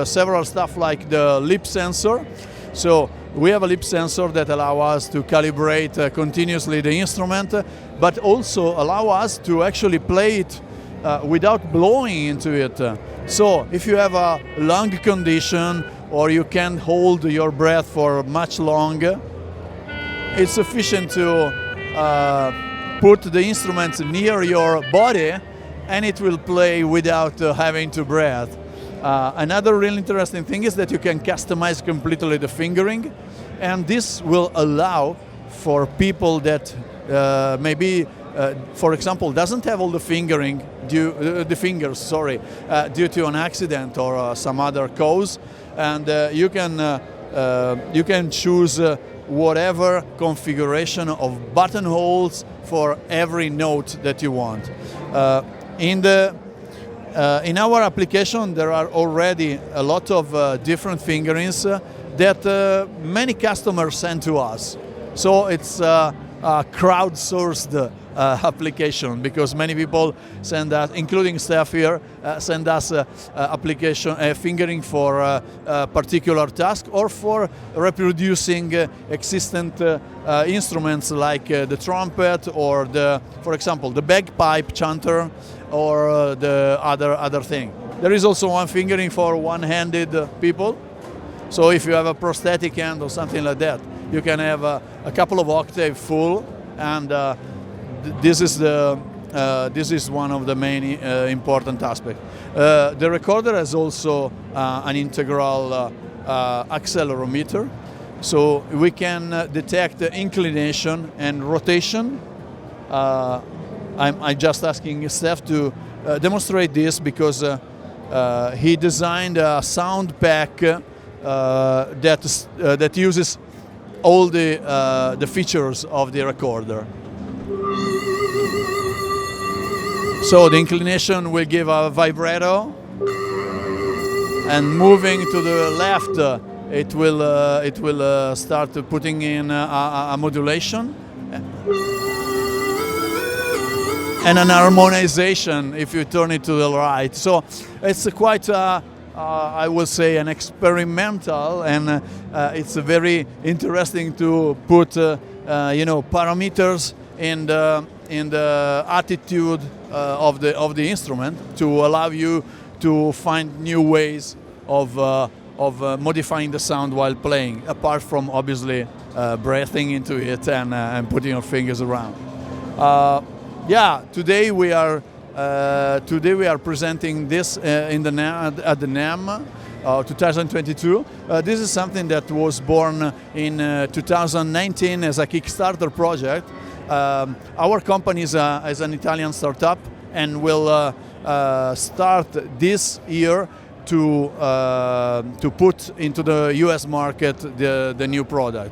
several stuff like the lip sensor. So we have a lip sensor that allow us to calibrate continuously the instrument, but also allow us to actually play it without blowing into it. So if you have a lung condition or you can't hold your breath for much longer, it's sufficient to put the instrument near your body and it will play without having to breathe. Another really interesting thing is that you can customize completely the fingering, and this will allow for people that maybe, for example, doesn't have all the fingers due to an accident or some other cause, and you can choose whatever configuration of buttonholes for every note that you want. In our application, there are already a lot of different fingerings that many customers send to us. So it's a crowdsourced application, because many people send us, including staff here, send us application fingering for a particular task or for reproducing existent instruments like the trumpet or for example, the bagpipe chanter or the other thing. There is also one fingering for one-handed people. So if you have a prosthetic hand or something like that, you can have a couple of octaves full, and this is one of the main important aspects. The recorder has also an integral accelerometer, so we can detect inclination and rotation. I'm just asking Steph to demonstrate this, because he designed a sound pack that uses all the features of the recorder. So the inclination will give a vibrato, and moving to the left, it will start putting in a modulation and an harmonization if you turn it to the right. So it's quite a I will say, an experimental, and it's very interesting to put parameters in the attitude of the instrument to allow you to find new ways of modifying the sound while playing, apart from obviously breathing into it and putting your fingers around. Today we are presenting this at the Namm 2022. This is something that was born in 2019 as a Kickstarter project. Our company is an Italian startup and will start this year to put into the US market the new product.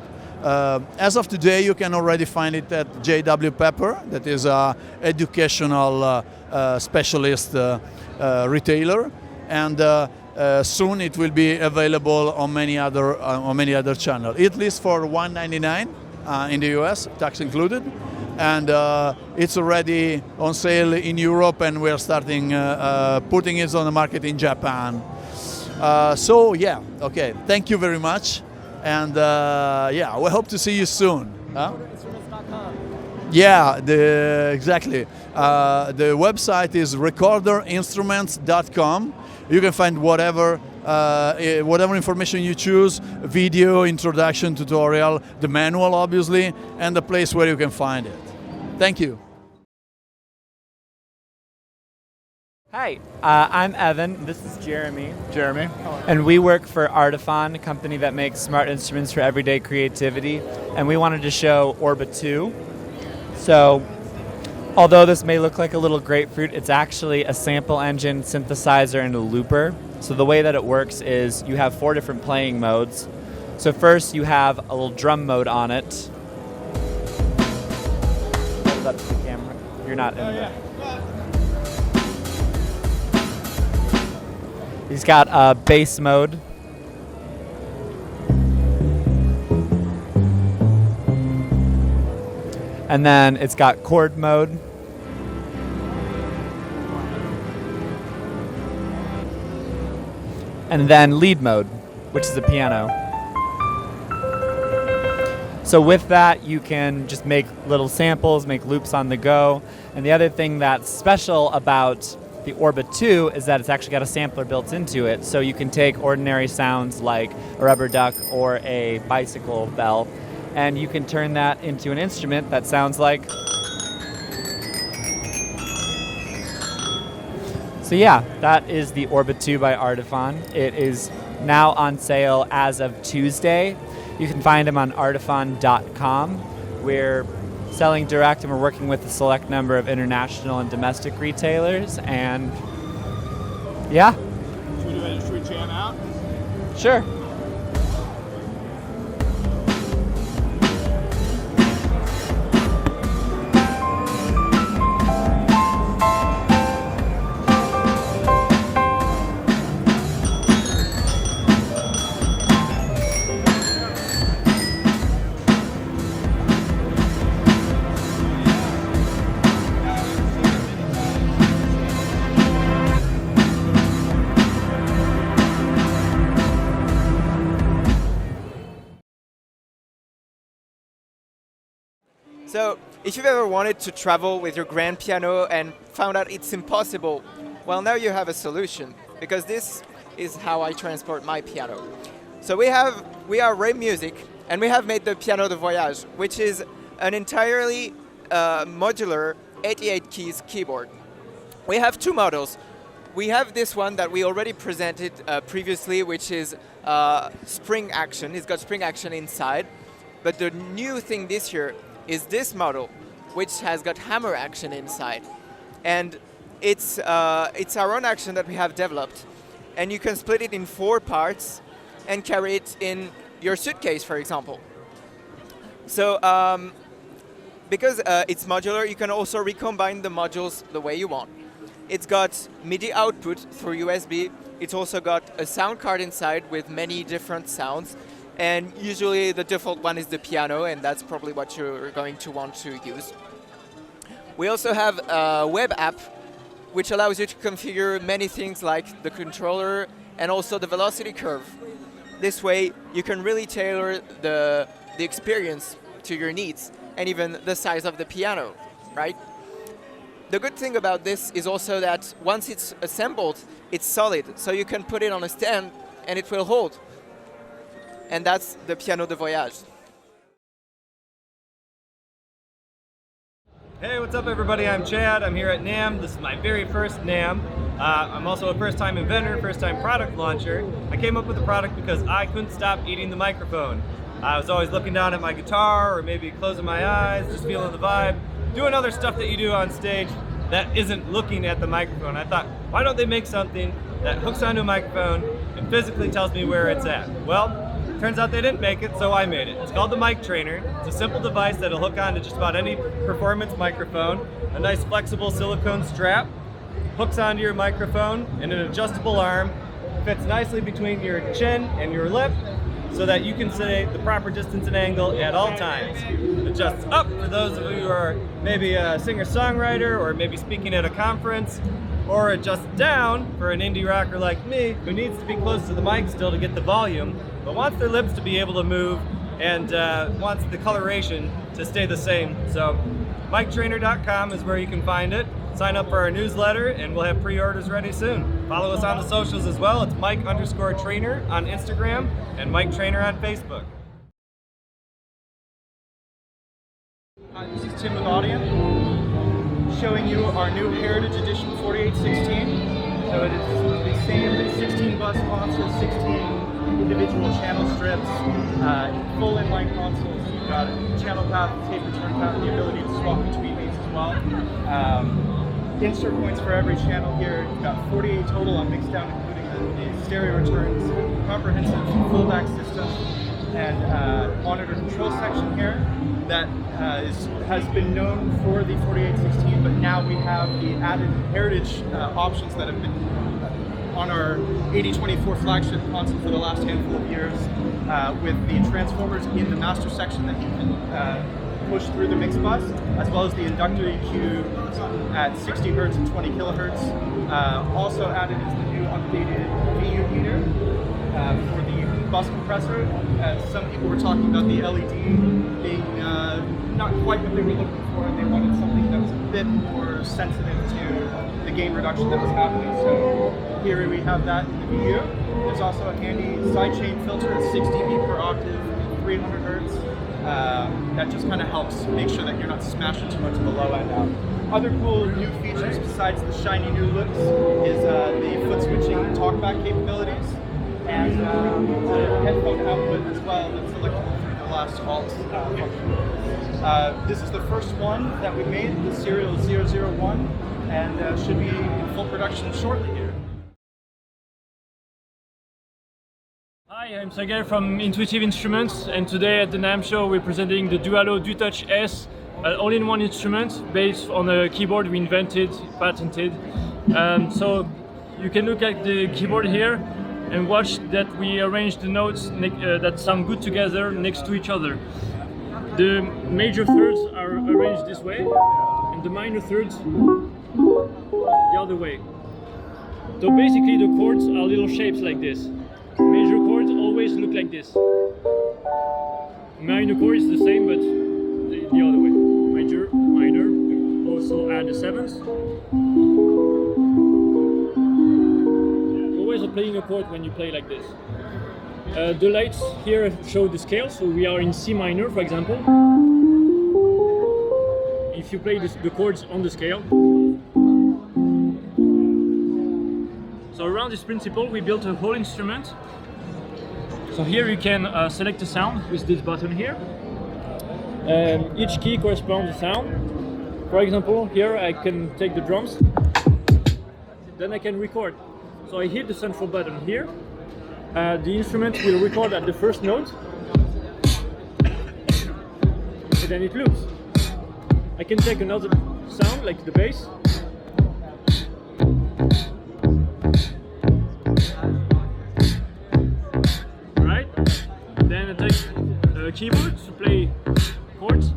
As of today, you can already find it at J.W. Pepper, that is an educational specialist retailer, and soon it will be available on many other channels. At least for $1.99 in the US, tax included, and it's already on sale in Europe, and we're starting putting it on the market in Japan. Thank you very much. And we hope to see you soon. Huh? Yeah, exactly. The website is recorderinstruments.com. You can find whatever information you choose, video, introduction, tutorial, the manual obviously, and the place where you can find it. Thank you. Hi, I'm Evan. This is Jeremy. And we work for Ardoffon, a company that makes smart instruments for everyday creativity. And we wanted to show Orbit 2. So, although this may look like a little grapefruit, it's actually a sample engine, synthesizer, and a looper. So the way that it works is you have 4 different playing modes. So first you have a little drum mode on it. Hold up to the camera. You're not in there. He's got a bass mode. And then it's got chord mode. And then lead mode, which is a piano. So with that, you can just make little samples, make loops on the go. And the other thing that's special about the Orbit 2 is that it's actually got a sampler built into it, so you can take ordinary sounds like a rubber duck or a bicycle bell, and you can turn that into an instrument that sounds like. So yeah, that is the Orbit 2 by Ardoffon. It is now on sale as of Tuesday. You can find them on ardoffon.com. We're selling direct, and we're working with a select number of international and domestic retailers, and yeah. Should we jam out? Sure. So, if you've ever wanted to travel with your grand piano and found out it's impossible, well, now you have a solution, because this is how I transport my piano. So we are Ray Music, and we have made the piano the Voyage, which is an entirely modular 88 keys keyboard. We have 2 models. We have this one that we already presented previously, which is spring action. It's got spring action inside. But the new thing this year is this model, which has got hammer action inside. And it's our own action that we have developed. And you can split it in 4 parts and carry it in your suitcase, for example. So because it's modular, you can also recombine the modules the way you want. It's got MIDI output through USB. It's also got a sound card inside with many different sounds. And usually the default one is the piano, and that's probably what you're going to want to use. We also have a web app, which allows you to configure many things like the controller and also the velocity curve. This way, you can really tailor the experience to your needs, and even the size of the piano, right? The good thing about this is also that once it's assembled, it's solid, so you can put it on a stand and it will hold. And that's the piano de Voyage. Hey, what's up everybody? I'm Chad. I'm here at Namm. This is my very first Namm. I'm also a first-time inventor, first-time product launcher. I came up with the product because I couldn't stop eating the microphone. I was always looking down at my guitar or maybe closing my eyes, just feeling the vibe, doing other stuff that you do on stage that isn't looking at the microphone. I thought, why don't they make something that hooks onto a microphone and physically tells me where it's at? Well, turns out they didn't make it, so I made it. It's called the Mic Trainer. It's a simple device that'll hook onto just about any performance microphone. A nice flexible silicone strap hooks onto your microphone, and an adjustable arm fits nicely between your chin and your lip so that you can say the proper distance and angle at all times. It adjusts up for those of you who are maybe a singer-songwriter or maybe speaking at a conference, or adjusts down for an indie rocker like me who needs to be close to the mic still to get the volume, but wants their lips to be able to move and wants the coloration to stay the same. So MkII.com is where you can find it. Sign up for our newsletter and we'll have pre-orders ready soon. Follow us on the socials as well. It's Mike_trainer on Instagram and Mike Trainer on Facebook. Hi, this is Tim with Audient, showing you our new Heritage Edition 4816. So it is the same 16 bus console, 16 individual channel strips, full inline consoles. You've got a channel path, tape return path, the ability to swap between these as well. Insert points for every channel here. You've got 48 total on Mixdown, including the stereo returns, comprehensive fullback system, and monitor control section here that has been known for the 4816, but now we have the added heritage options that have been on our 8024 flagship console for the last handful of years, with the transformers in the master section that you can push through the mix bus, as well as the inductor EQ at 60 Hz and 20 kHz. Also added is the new updated VU meter for the bus compressor. As some people were talking about the LED being not quite what they were looking for, and they wanted something that was a bit more sensitive to the gain reduction that was happening. So here we have that in the VU. There's also a handy sidechain filter at 6 dB per octave, 300 Hz. That just kind of helps make sure that you're not smashing too much of the low end out. Other cool new features besides the shiny new looks is the foot switching talkback capabilities, and the headphone output as well that's selectable through the last alt function. This is the first one that we made, the serial 001, and should be in full production shortly here. Hi, I'm Sergei from Intuitive Instruments, and today at the Namm show we're presenting the Dualo DuTouch S, an all-in-one instrument based on a keyboard we invented, patented. So you can look at the keyboard here and watch that we arranged the notes that sound good together next to each other. The major thirds are arranged this way, and the minor thirds the other way. So basically the chords are little shapes like this. Major chords always look like this. Minor chord is the same, but the other way. Major, minor, also add the sevenths. Always playing a chord when you play like this. The lights here show the scale, so we are in C minor, for example. If you play the chords on the scale. So around this principle, we built a whole instrument. So here you can select a sound with this button here. Each key corresponds to a sound. For example, here I can take the drums. Then I can record. So I hit the central button here. The instrument will record at the first note. And then it loops. I can take another sound, like the bass. Then I take a keyboard to play chords.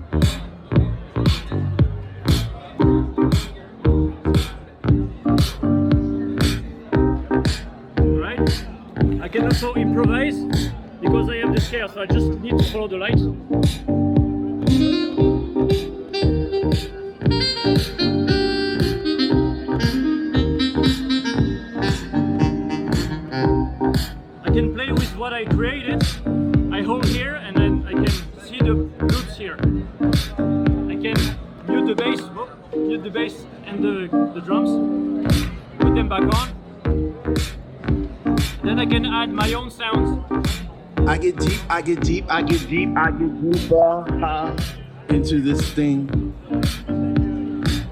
Alright, improvise because I have the scale, so I just need to follow the light. I can play with what I created. I hold here and then I can see the loops here. I can mute the bass and the drums, put them back on. Then I can add my own sounds. I get deep, I get deep, I get deep, I get deeper into this thing.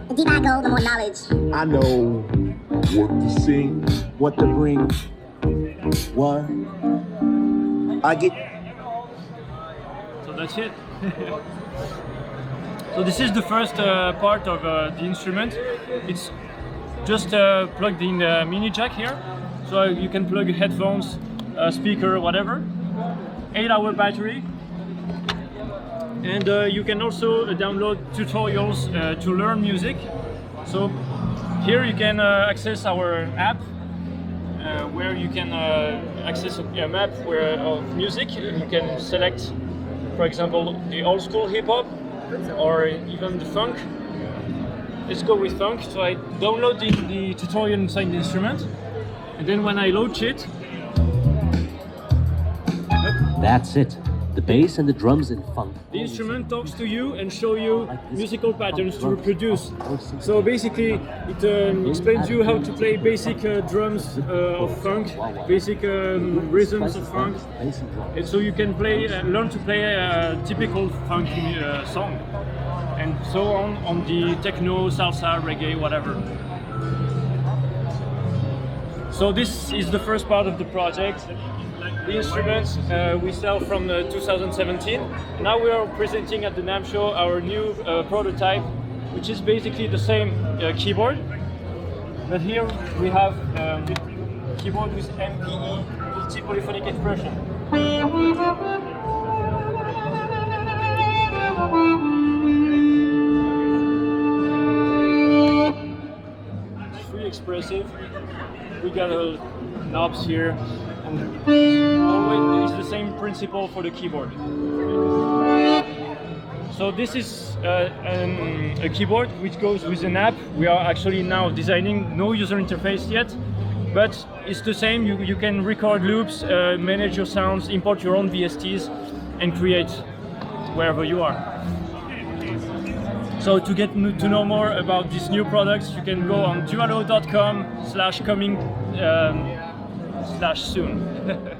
The deeper I go, the more knowledge. I know what to sing, what to bring. What? I get. So that's it. So this is the first part of the instrument. It's just plugged in the mini jack here. So you can plug headphones, speaker, whatever. 8-hour battery. And you can also download tutorials to learn music. So here you can access our app where you can access a map of music. You can select, for example, the old school hip hop or even the funk. Let's go with funk. So I download the tutorial inside the instrument. And then when I launch it, that's it. The bass and the drums in funk. The instrument talks to you and shows you musical patterns to reproduce. So basically, it explains you how to play basic drums of funk, basic rhythms of funk, and so you can learn to play a typical funk song, and so on the techno, salsa, reggae, whatever. So this is the first part of the project. The instruments we sell from 2017. Now we are presenting at the Namm show our new prototype, which is basically the same keyboard. But here we have keyboard with MkII, multi-polyphonic expression. It's really expressive. We got knobs here. And always it's the same principle for the keyboard. So this is a keyboard which goes with an app. We are actually now designing, no user interface yet, but it's the same. You can record loops, manage your sounds, import your own VSTs, and create wherever you are. So to get to know more about these new products, you can go on dualo.com/coming/soon.